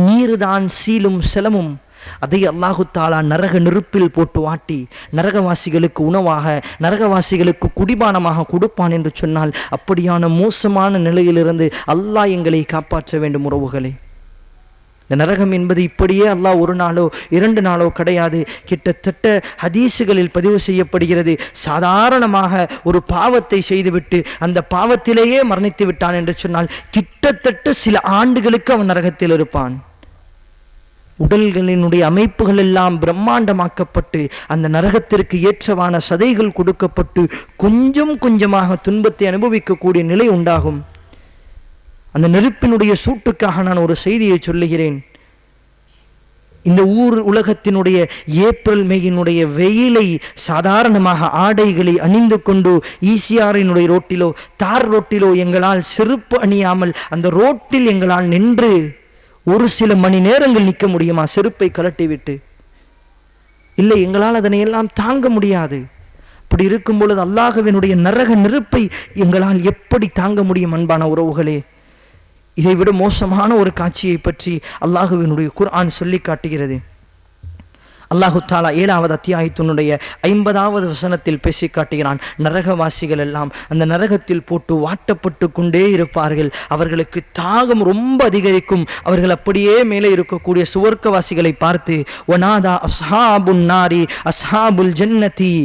நீர்தான் சீலும் சிலமும். அதை அல்லாஹு தாலா நரக நெருப்பில் போட்டு வாட்டி நரகவாசிகளுக்கு உணவாக, நரகவாசிகளுக்கு குடிபானமாக கொடுப்பான் என்று சொன்னால், அப்படியான மோசமான நிலையிலிருந்து அல்லாஹ் எங்களை காப்பாற்ற வேண்டும் உறவுகளே. இந்த நரகம் என்பது இப்படியே அல்லாஹ் ஒரு நாளோ 2 நாளோ கிடையாது. கிட்டத்தட்ட ஹதீஸுகளில் பதிவு செய்யப்படுகிறது, சாதாரணமாக ஒரு பாவத்தை செய்துவிட்டு அந்த பாவத்திலேயே மரணித்து விட்டான் என்று சொன்னால் கிட்டத்தட்ட சில ஆண்டுகளுக்கு அவன் நரகத்தில் இருப்பான். உடல்களினுடைய அமைப்புகள் எல்லாம் பிரம்மாண்டமாக்கப்பட்டு அந்த நரகத்திற்கு ஏற்றவான சதைகள் கொடுக்கப்பட்டு கொஞ்சம் கொஞ்சமாக துன்பத்தை அனுபவிக்கக்கூடிய நிலை உண்டாகும். அந்த நெருப்பினுடைய சூட்டுக்காக நான் ஒரு செய்தியை சொல்லுகிறேன். இந்த உலகத்தினுடைய ஏப்ரல் மேயினுடைய வெயிலை சாதாரணமாக ஆடைகளை அணிந்து கொண்டு ஈசிஆரினுடைய ரோட்டிலோ தார் ரோட்டிலோ எங்களால் செருப்பு அணியாமல் அந்த ரோட்டில் எங்களால் நின்று ஒரு சில மணி நேரங்கள் நிற்க முடியுமா? செருப்பை கலட்டிவிட்டு இல்லை, எங்களால் அதனை எல்லாம் தாங்க முடியாது. அப்படி இருக்கும் பொழுது அல்லாஹ்வினுடைய நரக நெருப்பை எங்களால் எப்படி தாங்க முடியும்? அன்பான உறவுகளே, இதைவிட மோசமான ஒரு காட்சியை பற்றி அல்லாஹ்வினுடைய குர்ஆன் சொல்லி காட்டுகிறது. அல்லாஹு தாலா 7வது அத்தியாயத்தினுடைய 50வது வசனத்தில் பேசி காட்டுகிறான். நரகவாசிகள் எல்லாம் அந்த நரகத்தில் போட்டு வாட்டப்பட்டு கொண்டே இருப்பார்கள். அவர்களுக்கு தாகம் ரொம்ப அதிகரிக்கும். அவர்கள் அப்படியே மேலே இருக்கக்கூடிய சுவர்க்கவாசிகளை பார்த்து, வனாதா அஸ்ஹாபுன் நாரி அஸ்ஹாபுல் ஜன்னதி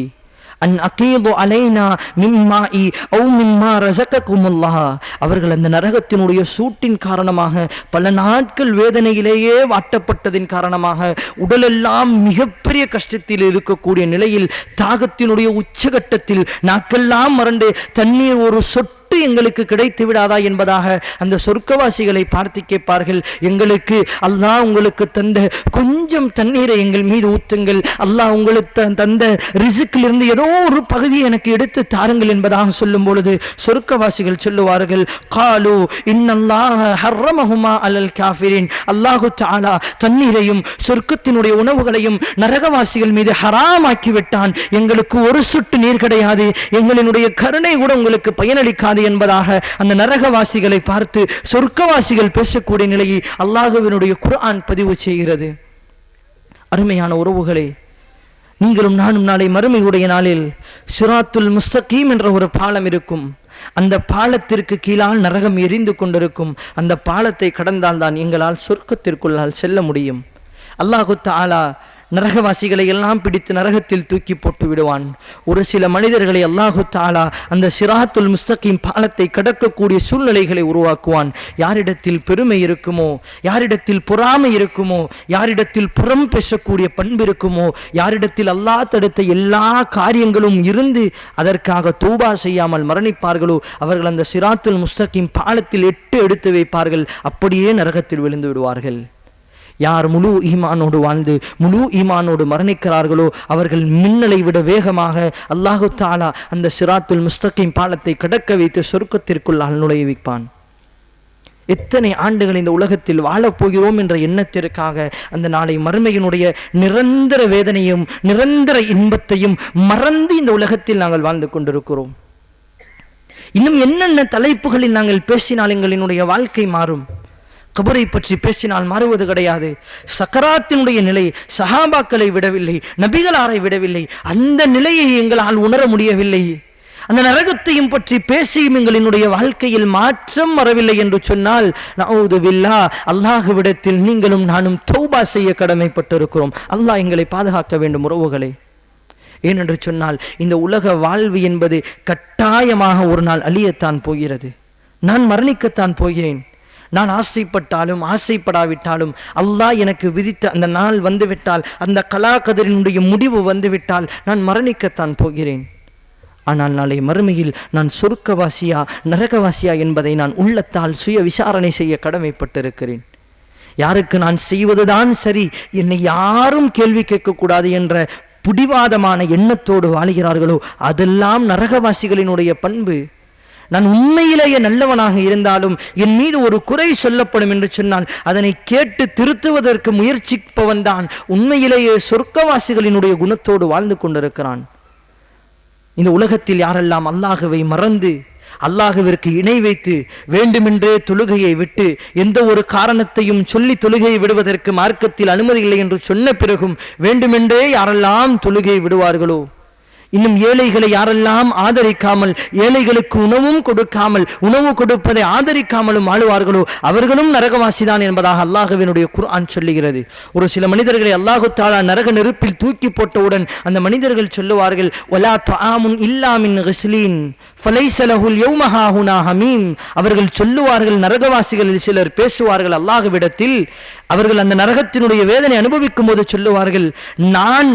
அன் அகீது அலைனா மிம்மாஇ அவ் மிம்மா ரஸககுமுல்லாஹ். அவர்கள் அந்த நரகத்தினுடைய சூட்டின் காரணமாக பல நாட்கள் வேதனையிலேயே வாட்டப்பட்டதின் காரணமாக உடலெல்லாம் மிகப்பெரிய கஷ்டத்தில் இருக்கக்கூடிய நிலையில் தாகத்தினுடைய உச்சகட்டத்தில் நாக்கெல்லாம் மறந்து தண்ணீர் ஒரு சொட்டு எங்களுக்கு கிடைத்து விடாதா என்பதாக அந்த சொர்க்கவாசிகளை பார்த்து கேட்பார்கள். எங்களுக்கு அல்லாஹ் உங்களுக்கு தந்த கொஞ்சம் தண்ணீரை எங்கள் மீது ஊத்துங்கள், அல்லாஹ் உங்களுக்கு தந்த ரிஸ்கிலிருந்து ஏதோ ஒரு பகுதியை எனக்கு எடுத்து தாருங்கள் என்பதாக சொல்லும் பொழுது சொர்க்கவாசிகள் சொல்லுவார்கள், காலு இன்னல்லாஹ ஹர்ரமஹுமா அலல் காஃபிரின். அல்லாஹு தஆலா தண்ணீரையும் சொர்க்கத்தினுடைய உணவுகளையும் நரகவாசிகள் மீது ஹராமாக்கி விட்டான். எங்களுக்கு ஒரு சொட்டு நீர் கிடையாது, எங்களினுடைய கருணை கூட உங்களுக்கு பயனளிக்காது என்பதாக அந்த நரகவாசிகளை பார்த்து சொர்க்கவாசிகள் பேசக்கூடிய நிலையை அல்லாஹ்வினுடைய குர்ஆன் பதிவு செய்கிறது. அருமையான உறவுகளே, நீங்களும் நானும் நாளை மறுமையுடைய நாளில் சிராத்துல் முஸ்தகீம் என்ற ஒரு பாலம் இருக்கும். அந்த பாலத்திற்கு கீழால் நரகம் எரிந்து கொண்டிருக்கும். அந்த பாலத்தை கடந்தால் தான் எங்களால் சொர்க்கத்திற்குள்ளால் செல்ல முடியும். அல்லாஹு தஆலா நரகவாசிகளை எல்லாம் பிடித்து நரகத்தில் தூக்கி போட்டு விடுவான். ஒரு சில மனிதர்களை அல்லாஹு தஆலா அந்த சிராத்துல் முஸ்தகீம் பாலத்தை கடக்கக்கூடிய சூழ்நிலைகளை உருவாக்குவான். யாரிடத்தில் பெருமை இருக்குமோ, யாரிடத்தில் பொறாமை இருக்குமோ, யாரிடத்தில் புறம் பேசக்கூடிய பண்பு இருக்குமோ, யாரிடத்தில் அல்லாஹ் தடுத்த எல்லா காரியங்களும் இருந்து அதற்காக தௌபா செய்யாமல் மரணிப்பார்களோ அவர்கள் அந்த சிராத்துல் முஸ்தகீம் பாலத்தில் 8 எடுத்து வைப்பார்கள். அப்படியே நரகத்தில் விழுந்து விடுவார்கள். யார் முழு ஈமானோடு வாழ்ந்து முழு ஈமானோடு மரணிக்கிறார்களோ அவர்கள் மின்னலை விட வேகமாக அல்லாஹு தஆலா அந்த சிராத்துல் முஸ்தகீம் பாலத்தை கடக்க வைத்து சொர்க்கத்திற்குள் நுழைய வைப்பான். எத்தனை ஆண்டுகள் இந்த உலகத்தில் வாழப்போகிறோம் என்ற எண்ணத்திற்காக அந்த நாளை மறுமையினுடைய நிரந்தர வேதனையும் நிரந்தர இன்பத்தையும் மறந்து இந்த உலகத்தில் நாங்கள் வாழ்ந்து கொண்டிருக்கிறோம். இன்னும் என்னென்ன தலைப்புகளில் நாங்கள் பேசினால் எங்களினுடைய வாழ்க்கை மாறும்? கபரை பற்றி பேசினால் மாறுவது கிடையாது. சக்கராத்தினுடைய நிலை சஹாபாக்களை விடவில்லை, நபிகளாரை விடவில்லை. அந்த நிலையை எங்களால் உணர முடியவில்லை. அந்த நரகத்தையும் பற்றி பேசியும் எங்களினுடைய வாழ்க்கையில் மாற்றம் வரவில்லை என்று சொன்னால் நஊது பில்லாஹ், அல்லாஹ்விடத்தில் நீங்களும் நானும் தௌபா செய்ய கடமைப்பட்டிருக்கிறோம். அல்லாஹ் எங்களை பாதுகாக்க வேண்டும் உறவுகளே. ஏனென்று சொன்னால் இந்த உலக வாழ்வு என்பது கட்டாயமாக ஒரு நாள் அழியத்தான் போகிறது. நான் மரணிக்கத்தான் போகிறேன். நான் ஆசைப்பட்டாலும் ஆசைப்படாவிட்டாலும் அல்லாஹ் எனக்கு விதித்த அந்த நாள் வந்துவிட்டால், அந்த கலா கதிரினுடைய முடிவு வந்துவிட்டால் நான் மரணிக்கத்தான் போகிறேன். ஆனால் நாளை மறுமையில் நான் சொர்க்கவாசியா நரகவாசியா என்பதை நான் உள்ளத்தால் சுய விசாரணை செய்ய கடமைப்பட்டிருக்கிறேன். யாருக்கு நான் செய்வதுதான் சரி, என்னை யாரும் கேள்வி கேட்கக்கூடாது என்ற பிடிவாதமான எண்ணத்தோடு வாழ்கிறார்களோ அதெல்லாம் நரகவாசிகளினுடைய பண்பு. நான் உண்மையிலேயே நல்லவனாக இருந்தாலும் என் மீது ஒரு குறை சொல்லப்படும் என்று சொன்னால் அதனை கேட்டு திருத்துவதற்கு முயற்சிப்பவன் தான் உண்மையிலேயே சொர்க்கவாசிகளினுடைய குணத்தோடு வாழ்ந்து கொண்டிருக்கிறான். இந்த உலகத்தில் யாரெல்லாம் அல்லாஹ்வை மறந்து அல்லாஹ்விற்கு இணை வைத்து வேண்டுமென்றே தொழுகையை விட்டு எந்த ஒரு காரணத்தையும் சொல்லி தொழுகையை விடுவதற்கு மார்க்கத்தில் அனுமதி இல்லை என்று சொன்ன பிறகும் வேண்டுமென்றே யாரெல்லாம் தொழுகையை விடுவார்களோ, இன்னும் ஏழைகளை யாரெல்லாம் ஆதரிக்காமல் ஏழைகளுக்கு உணவும் கொடுக்காமல் உணவு கொடுப்பதை ஆதரிக்காமலும் ஆளுவார்களோ அவர்களும் நரகவாசிதான் என்பதாக அல்லாஹ்வினுடைய குர்ஆன் சொல்லுகிறது. ஒரு சில மனிதர்களை அல்லாஹு தஆலா நரக நெருப்பில் தூக்கி போட்டவுடன் அந்த மனிதர்கள் சொல்லுவார்கள், வலா துஆமுன் இல்லா மின் கிஸ்லீன் ஃபலைஸ லஹுல் யௌம ஹாஹுனா ஹமீம். அவர்கள் சொல்லுவார்கள், நரகவாசிகளில் சிலர் பேசுவார்கள் அல்லாஹ்விடத்தில், அவர்கள் அந்த நரகத்தினுடைய வேதனை அனுபவிக்கும் போது சொல்லுவார்கள், நான்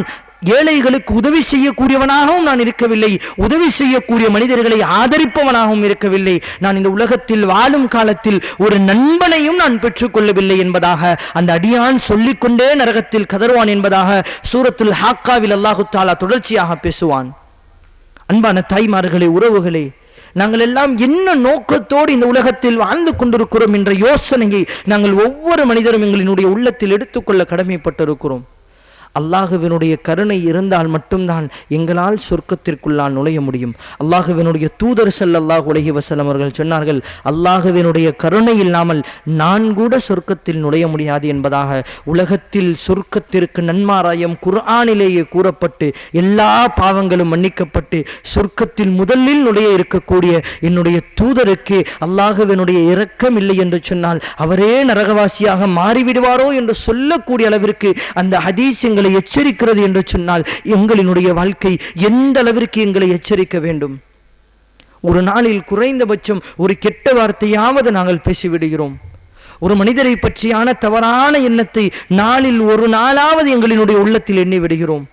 ஏழைகளுக்கு உதவி செய்யக்கூடியவனாகவும் நான் இருக்கவில்லை, உதவி செய்யக்கூடிய மனிதர்களை ஆதரிப்பவனாகவும் இருக்கவில்லை, நான் இந்த உலகத்தில் வாழும் காலத்தில் ஒரு நண்பனையும் நான் பெற்றுக்கொள்ளவில்லை என்பதாக அந்த அடியான் சொல்லிக்கொண்டே நரகத்தில் கதறுவான் என்பதாக சூரத்துல் ஹாக்காவில் அல்லாஹு தஆலா தொடர்ச்சியாக பேசுவான். அன்பான தாய்மார்களே, உறவுகளே, நாங்கள் எல்லாம் என்ன நோக்கத்தோடு இந்த உலகத்தில் வாழ்ந்து கொண்டிருக்கிறோம் என்ற யோசனையை நாங்கள் ஒவ்வொரு மனிதரும் எங்களினுடைய உள்ளத்தில் எடுத்துக்கொள்ள கடமைப்பட்டிருக்கிறோம். அல்லாஹ்வினுடைய கருணை இருந்தால் மட்டும்தான் எங்களால் சொர்க்கத்திற்குள்ளால் நுழைய முடியும். அல்லாஹ்வினுடைய தூதர் ஸல்லல்லாஹு அலைஹி வஸல்லம் அவர்கள் சொன்னார்கள், அல்லாஹ்வினுடைய கருணை இல்லாமல் நான் கூட சொர்க்கத்தில் நுழைய முடியாது என்பதாக. உலகத்தில் சொர்க்கத்திற்கு நன்மாராயம் குர்ஆனிலேயே கூறப்பட்டு எல்லா பாவங்களும் மன்னிக்கப்பட்டு சொர்க்கத்தில் முதலில் நுழைய இருக்கக்கூடிய என்னுடைய தூதருக்கு அல்லாஹ்வினுடைய இரக்கம் இல்லை என்று சொன்னால் அவரே நரகவாசியாக மாறிவிடுவாரோ என்று சொல்லக்கூடிய அளவிற்கு அந்த ஹதீஸ் எங்களை எச்சரிக்கிறது என்று சொன்னால் எங்களினுடைய வாழ்க்கை எந்த அளவிற்கு எங்களை எச்சரிக்க வேண்டும். ஒரு நாளில் குறைந்தபட்சம் ஒரு கெட்ட வார்த்தையாவது நாங்கள் பேசிவிடுகிறோம். ஒரு மனிதரை பற்றியான தவறான எண்ணத்தை நாளில் ஒரு நாளாவது எங்களினுடைய உள்ளத்தில் எண்ணி விடுகிறோம்.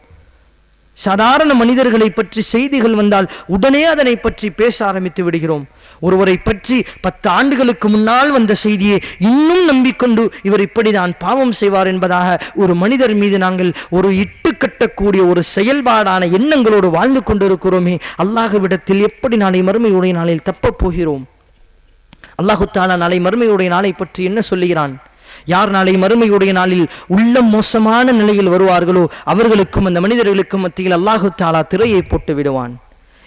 சாதாரண மனிதர்களை பற்றி செய்திகள் வந்தால் உடனே அதனை பற்றி பேச ஆரம்பித்து விடுகிறோம். ஒருவரை பற்றி 10 ஆண்டுகளுக்கு முன்னால் வந்த செய்தியை இன்னும் நம்பிக்கொண்டு இவர் இப்படிதான் பாவம் செய்வார் என்பதாக ஒரு மனிதர் மீது நாங்கள் ஒரு இட்டு கட்டக்கூடிய ஒரு செயல்பாடான எண்ணங்களோடு வாழ்ந்து கொண்டிருக்கிறோமே, அல்லாஹ்விடத்தில் எப்படி நாளை மறுமையுடைய நாளில் தப்பப் போகிறோம்? அல்லாஹு தஆலா நாளை மறுமையுடைய நாளை பற்றி என்ன சொல்லுகிறான்? யார் நாளை மறுமையுடைய நாளில் உள்ளம் மோசமான நிலையில் வருவார்களோ அவர்களுக்கும் அந்த மனிதர்களுக்கும் மத்தியில் அல்லாஹு தஆலா திரையை போட்டு விடுவான்.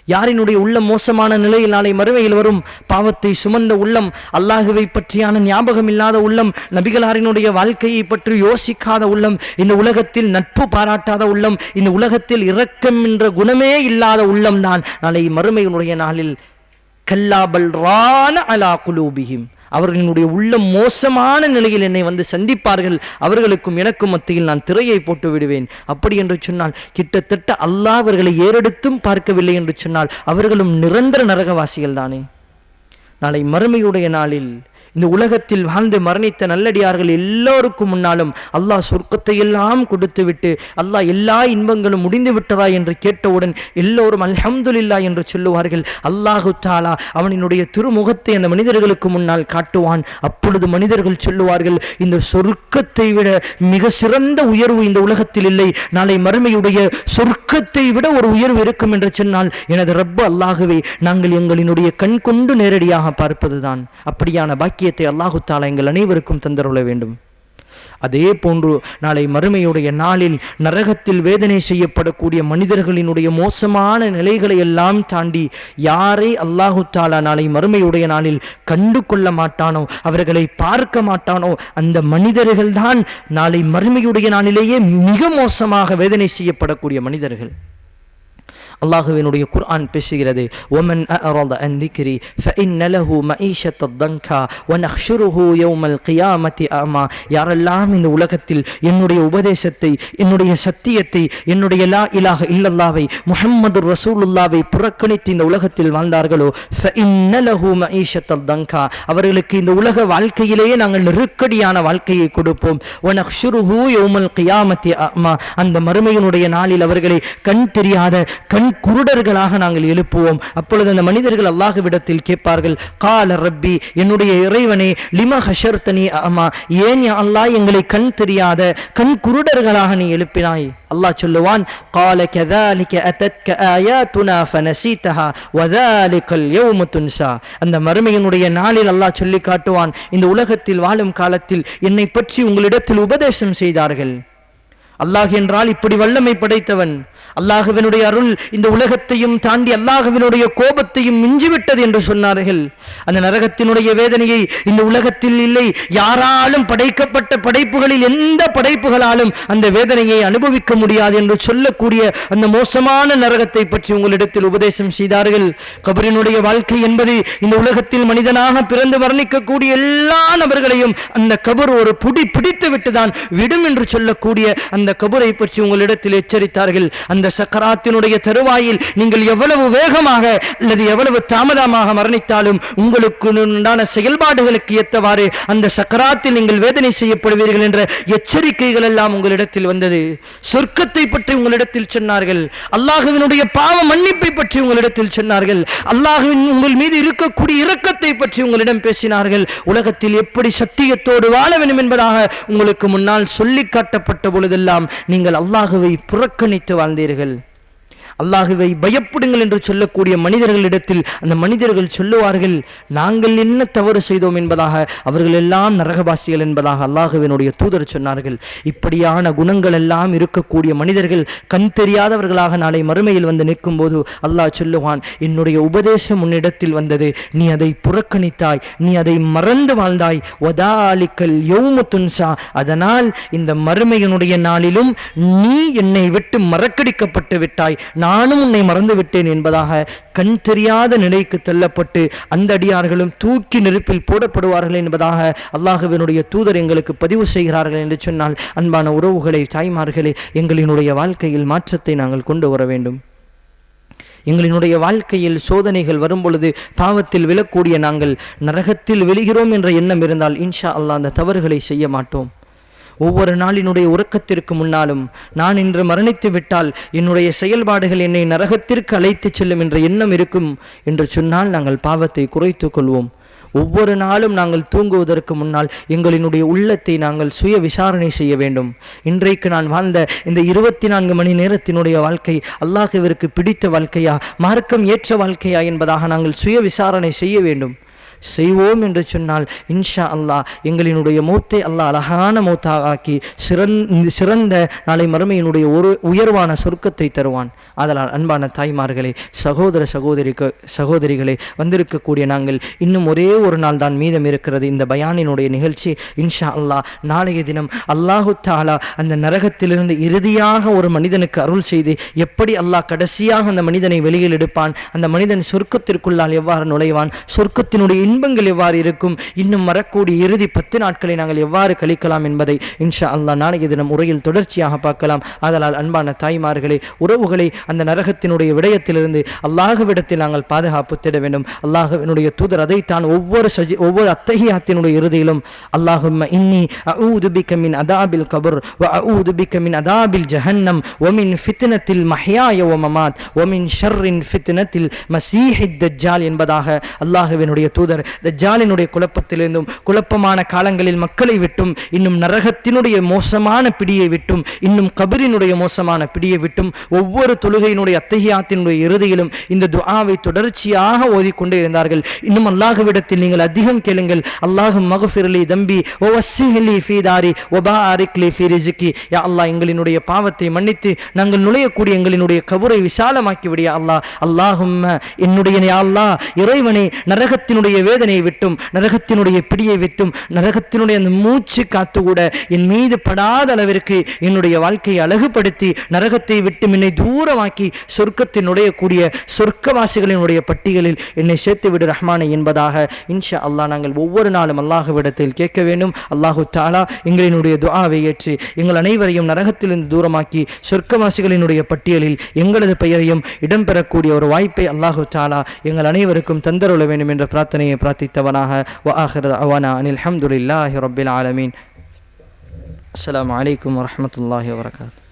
யாரினுடைய உள்ளம் மோசமான நிலையில் நாளை மறுமையில் வரும்? பாவத்தை சுமந்த உள்ளம், அல்லாஹுவை பற்றியான ஞாபகம் இல்லாத உள்ளம், நபிகளாரினுடைய வாழ்க்கையை பற்றி யோசிக்காத உள்ளம், இந்த உலகத்தில் நட்பு பாராட்டாத உள்ளம், இந்த உலகத்தில் இரக்கம் என்ற குணமே இல்லாத உள்ளம்தான் நாளை மறுமையினுடைய நாளில் கல்லாபல் ரான அலா குலூபிஹிம், அவர்களினுடைய உள்ளம் மோசமான நிலையில் என்னை வந்து சந்திப்பார்கள், அவர்களுக்கும் எனக்கும் மத்தியில் நான் திரையை போட்டு விடுவேன். அப்படி என்று சொன்னால் கிட்டத்தட்ட அல்லாஹ் அவர்களை ஏறெடுத்தும் பார்க்கவில்லை என்று சொன்னால் அவர்களும் நிரந்தர நரகவாசிகள் தானே. நாளை மறுமையுடைய நாளில் இந்த உலகத்தில் வாழ்ந்து மரணித்த நல்லடியார்கள் எல்லோருக்கும் முன்னாலும் அல்லாஹ் சொர்க்கத்தை எல்லாம் கொடுத்து விட்டு அல்லாஹ் எல்லா இன்பங்களும் முடிந்து விட்டதா என்று கேட்டவுடன் எல்லோரும் அல்ஹம்துலில்லாஹ் என்று சொல்லுவார்கள். அல்லாஹு தஆலா அவனினுடைய திருமுகத்தை அந்த மனிதர்களுக்கு முன்னால் காட்டுவான். அப்பொழுது மனிதர்கள் சொல்லுவார்கள், இந்த சொர்க்கத்தை விட மிக சிறந்த உயர்வு இந்த உலகத்தில் இல்லை, நாளை மறுமையுடைய சொர்க்கத்தை விட ஒரு உயர்வு இருக்கும் என்று சொன்னால் எனது ரப்பு அல்லாஹுவே நாங்கள் எங்களினுடைய கண் கொண்டு நேரடியாக பார்ப்பதுதான். அப்படியான பாக்கியத்தை அல்லாஹு தஆலா எங்கள் அனைவருக்கும் தந்தருள வேண்டும். அதே போன்று நாளை மறுமையுடைய நாளில் நரகத்தில் வேதனை செய்யப்படக்கூடிய மனிதர்களினுடைய மோசமான நிலைகளை எல்லாம் தாண்டி யாரை அல்லாஹு தஆலா நாளை மறுமையுடைய நாளில் கண்டு கொள்ள மாட்டானோ, அவர்களை பார்க்க மாட்டானோ, அந்த மனிதர்கள் தான் நாளை மறுமையுடைய நாளிலேயே மிக மோசமாக வேதனை செய்யப்படக்கூடிய மனிதர்கள். அல்லாஹ்வினுடைய குர்ஆன் பேசுகிறது, ومن أعرض عن ذكري فإن له معيشة ضنكا ونحشره يوم القيامة أعمى. யாரெல்லாம் இந்த உலகத்தில் என்னுடைய உபதேசத்தை, என்னுடைய சத்தியத்தை, என்னுடைய லா இலாஹ இல்லல்லாஹ்வை முஹம்மது ரசூலுல்லாஹ்வை புறக்கணித்து இந்த உலகத்தில் வாழ்ந்தார்களோ فإن له معيشة ضنكا, அவர்களுக்கு இந்த உலக வாழ்க்கையிலேயே நாங்கள் நெருக்கடியான வாழ்க்கையை கொடுப்போம். ونحشره يوم القيامة أعمى, அந்த மறுமையினுடைய நாளில் அவர்களை கண் தெரியாத கண் கண் குருடர்களாக நாங்கள் எழுப்புவோம். அப்பொழுது அந்த மனிதர்கள் அல்லாஹ்விடத்தில் கேட்பார்கள், கால ரப்பி, என்னுடைய இறைவனே, லிம ஹஷர்தனி அமா, ஏன் யா அல்லாஹ் எங்களை கண் தெரியாத கண் குருடர்களாக நீ எழுப்பினாய்? அல்லாஹ் சொல்லுவான், கால கذلك أتتك آياتنا فنسيتها وذلك اليوم تنسى. அந்த மறுமையினுடைய நாளில் அல்லாஹ் சொல்லி காட்டுவான், இந்த உலகத்தில் வாழும் காலத்தில் என்னை பற்றி உங்களிடத்தில் உபதேசம் செய்தார்கள். அல்லாஹ் என்றால் இப்படி வல்லமை படைத்தவன். அல்லாஹ்வினுடைய அருள் இந்த உலகத்தையும் தாண்டி அல்லாஹ்வினுடைய கோபத்தையும் மிஞ்சிவிட்டது என்று சொன்னார்கள். அந்த நரகத்தினுடைய வேதனையை இந்த உலகத்தில் இல்லை, யாராலும் படைக்கப்பட்ட படைப்புகளில் எந்த படைப்புகளாலும் அந்த வேதனையை அனுபவிக்க முடியாது என்று சொல்லக்கூடிய அந்த மோசமான நரகத்தை பற்றி உங்களிடத்தில் உபதேசம் செய்தார்கள். கபரினுடைய வாழ்க்கை என்பது இந்த உலகத்தில் மனிதனாக பிறந்து வர்ணிக்கக்கூடிய எல்லா நபர்களையும் அந்த கபர் ஒரு புடி பிடித்து விட்டுதான் விடும் என்று சொல்லக்கூடிய அந்த கபரை பற்றி உங்களிடத்தில் எச்சரித்தார்கள். அந்த சக்கராத்தினுடைய தருவாயில் நீங்கள் எவ்வளவு வேகமாக அல்லது எவ்வளவு தாமதமாக மரணித்தாலும் உங்களுக்கு உண்டான செயல்பாடுகளுக்கு ஏற்றவாறு அந்த சக்கராத்தில் நீங்கள் வேதனை செய்யப்படுவீர்கள் என்ற எச்சரிக்கைகள் எல்லாம் உங்களிடத்தில் வந்தது. சொர்க்கத்தை பற்றி உங்களிடத்தில் சொன்னார்கள். அல்லாஹ்வினுடைய பாவ மன்னிப்பை பற்றி உங்களிடத்தில் சொன்னார்கள். அல்லாஹ்வின் உங்கள் மீது இருக்கக்கூடிய இரக்கத்தை பற்றி உங்களிடம் பேசினார்கள். உலகத்தில் எப்படி சத்தியத்தோடு வாழ வேண்டும் என்பதாக உங்களுக்கு முன்னால் சொல்லி காட்டப்பட்ட பொழுதெல்லாம் நீங்கள் அல்லாஹ்வை புறக்கணித்து வாழ்ந்தீர்கள். அல்லாஹ்வை பயப்படுங்கள் என்று சொல்லக்கூடிய மனிதர்களிடத்தில் அந்த மனிதர்கள் சொல்லுவார்கள், நாங்கள் என்ன தவறு செய்தோம் என்பதாக, அவர்கள் எல்லாம் நரகவாசிகள் என்பதாக அல்லாஹ்வினுடைய தூதர் சொன்னார்கள். இப்படியான குணங்கள் எல்லாம் இருக்கக்கூடிய மனிதர்கள் கண் தெரியாதவர்களாக நாளை மறுமையில் வந்து நிற்கும் போது அல்லாஹ் சொல்லுவான், என்னுடைய உபதேசம் உன்னிடத்தில் வந்தது, நீ அதை புறக்கணித்தாய், நீ அதை மறந்து வாழ்ந்தாய். வதாலிக்கல் யௌமு துன்சா, அதனால் இந்த மறுமையினுடைய நாளிலும் நீ என்னை விட்டு மறக்கடிக்கப்பட்டு விட்டாய், நானும் உன்னை மறந்து விட்டேன் என்பதாக கண் தெரியாத நிலைக்கு தள்ளப்பட்டு அந்த அடியார்களும் தூக்கி நெருப்பில் போடப்படுவார்கள் என்பதாக அல்லாஹ்வினுடைய தூதர் எங்களுக்கு பதிவு செய்கிறார்கள் என்று சொன்னால், அன்பான உறவுகளை, தாய்மார்களே, எங்களினுடைய வாழ்க்கையில் மாற்றத்தை நாங்கள் கொண்டு வர வேண்டும். எங்களினுடைய வாழ்க்கையில் சோதனைகள் வரும் பொழுது பாவத்தில் விழக்கூடிய நாங்கள் நரகத்தில் விழுகிறோம் என்ற எண்ணம் இருந்தால் இன்ஷா அல்லாஹ் அந்த தவறுகளை செய்ய மாட்டோம். ஒவ்வொரு நாளினுடைய உறக்கத்திற்கு முன்னாலும் நான் இன்று மரணித்து விட்டால் என்னுடைய செயல்பாடுகள் என்னை நரகத்திற்கு அழைத்து செல்லும் என்ற எண்ணம் இருக்கும் என்று சொன்னால் நாங்கள் பாவத்தை குறைத்து கொள்வோம். ஒவ்வொரு நாளும் நாங்கள் தூங்குவதற்கு முன்னால் எங்களினுடைய உள்ளத்தை நாங்கள் சுய விசாரணை செய்ய வேண்டும். இன்றைக்கு நான் வாழ்ந்த இந்த 24 மணி நேரத்தினுடைய வாழ்க்கை அல்லாஹ்விற்கு பிடித்த வாழ்க்கையா, மார்க்கம் ஏற்ற வாழ்க்கையா என்பதாக நாங்கள் சுய விசாரணை செய்ய வேண்டும். செய்வோம் என்று சொன்னால் இன்ஷா அல்லாஹ் எங்களினுடைய மௌத்தை அல்லாஹ் அழகான மௌத்தாக ஆக்கி சிறந்த நாளை மறுமையினுடைய ஒரு உயர்வான சொர்க்கத்தை தருவான். அதனால் அன்பான தாய்மார்களே, சகோதரிகளே, வந்திருக்கக்கூடிய நாங்கள் இன்னும் ஒரே ஒரு நாள் தான் மீதம் இருக்கிறது இந்த பயானினுடைய நிகழ்ச்சி. இன்ஷா அல்லாஹ் நாளைய தினம் அல்லாஹு தஆலா அந்த நரகத்திலிருந்து இறுதியாக ஒரு மனிதனுக்கு அருள் செய்து எப்படி அல்லாஹ் கடைசியாக அந்த மனிதனை வெளியில் எடுப்பான், அந்த மனிதன் சொர்க்கத்திற்குள்ளால் எவ்வாறு நுழைவான், சொர்க்கத்தினுடைய இன்பங்கள் எவ்வாறு இருக்கும், இன்னும் வரக்கூடிய இறுதி 10 நாட்களை நாங்கள் எவ்வாறு கழிக்கலாம் என்பதை இன்ஷா அல்லாஹ் நாளைய தினம் உரையில் தொடர்ச்சியாக பார்க்கலாம். அதனால் அன்பான தாய்மார்களே, உறவுகளை, அந்த நரகத்தினுடைய விடயத்திலிருந்து அல்லாஹ்விடத்தில் நாங்கள் பாதுகாப்பு தேட வேண்டும். அல்லாஹ்வினுடைய தூதர் அதைத்தான் ஒவ்வொரு அத்தஹியாத்தினுடைய இறுதியிலும் அல்லாஹும்ம இன்னி அஊது பிக மின் அதாபில் கபர் வ அஊது பிக மின் அதாபில் ஜஹன்னம் வ மின் ஃபித்னத்தில் மஹ்யாய வ மமாத் வ மின் ஷர்ரின் ஃபித்னத்தில் மஸீஹித் தஜ்ஜால் என்பதாக அல்லாஹ்வினுடைய தூதர் தஜ்ஜாலினுடைய குழப்பத்திலிருந்தும் குழப்பமான காலங்களில் மக்களை விட்டும் இன்னும் நரகத்தினுடைய மோசமான பிடியை விட்டும் இன்னும் கபரினுடைய மோசமான பிடியை விட்டும் ஒவ்வொரு தொழுகையினுடைய அத்தஹியாத்தினுடைய இறுதியிலும் இந்த துஆவை தொடர்ச்சியாக ஓதிக்கொண்டே இருந்தார்கள். இன்னும் அல்லாஹ்விடத்தில் நீங்கள் அதிகம் கேளுங்கள். அல்லாஹும் மக்ஃபிர்லி தம்பி வ வஸ்ஸிஹ்லி ஃபீ தாரி வ பாரிக் லி ஃபீ ரிஸ்கி. யா அல்லாஹ் எங்களினுடைய பாவத்தை மன்னித்து நாங்கள் நுழையக்கூடிய எங்களினுடைய கபரை விசாலமாக்கி விடு யா அல்லாஹ். அல்லாஹும்ம என்னுடைய யா அல்லாஹ் இறைவனே, நரகத்தினுடைய வேதனையை விட்டும் நரகத்தினுடைய பிடியை விட்டும் நரகத்தினுடைய அந்த மூச்சு காத்து கூட என் மீது படாத அளவிற்கு என்னுடைய வாழ்க்கையை அழகுபடுத்தி நரகத்தை விட்டு என்னை தூரமாக்கி சொர்க்கத்தினுடைய கூடிய சொர்க்கவாசிகளினுடைய பட்டியலில் என்னை சேர்த்து விடு ரஹ்மானே என்பதாக இன்ஷா அல்லாஹ் நாங்கள் ஒவ்வொரு நாளும் அல்லாஹ்விடத்தில் கேட்க வேண்டும். அல்லாஹு தஆலா எங்களினுடைய துஆவை ஏற்று எங்கள் அனைவரையும் நரகத்திலிருந்து தூரமாக்கி சொர்க்கவாசிகளினுடைய பட்டியலில் எங்களது பெயரையும் இடம்பெறக்கூடிய ஒரு வாய்ப்பை அல்லாஹு தஆலா எங்கள் அனைவருக்கும் தந்தருள வேண்டும் என்ற பிரார்த்தனையை பிரார்த்தித்தவனாக வ ஆகிரு தஅவானா அனில் ஹம்துலில்லாஹி ரப்பில் ஆலமீன். அஸ்ஸலாமு அலைக்கும் வரஹ்மத்துல்லாஹி வபரகாத்துஹு.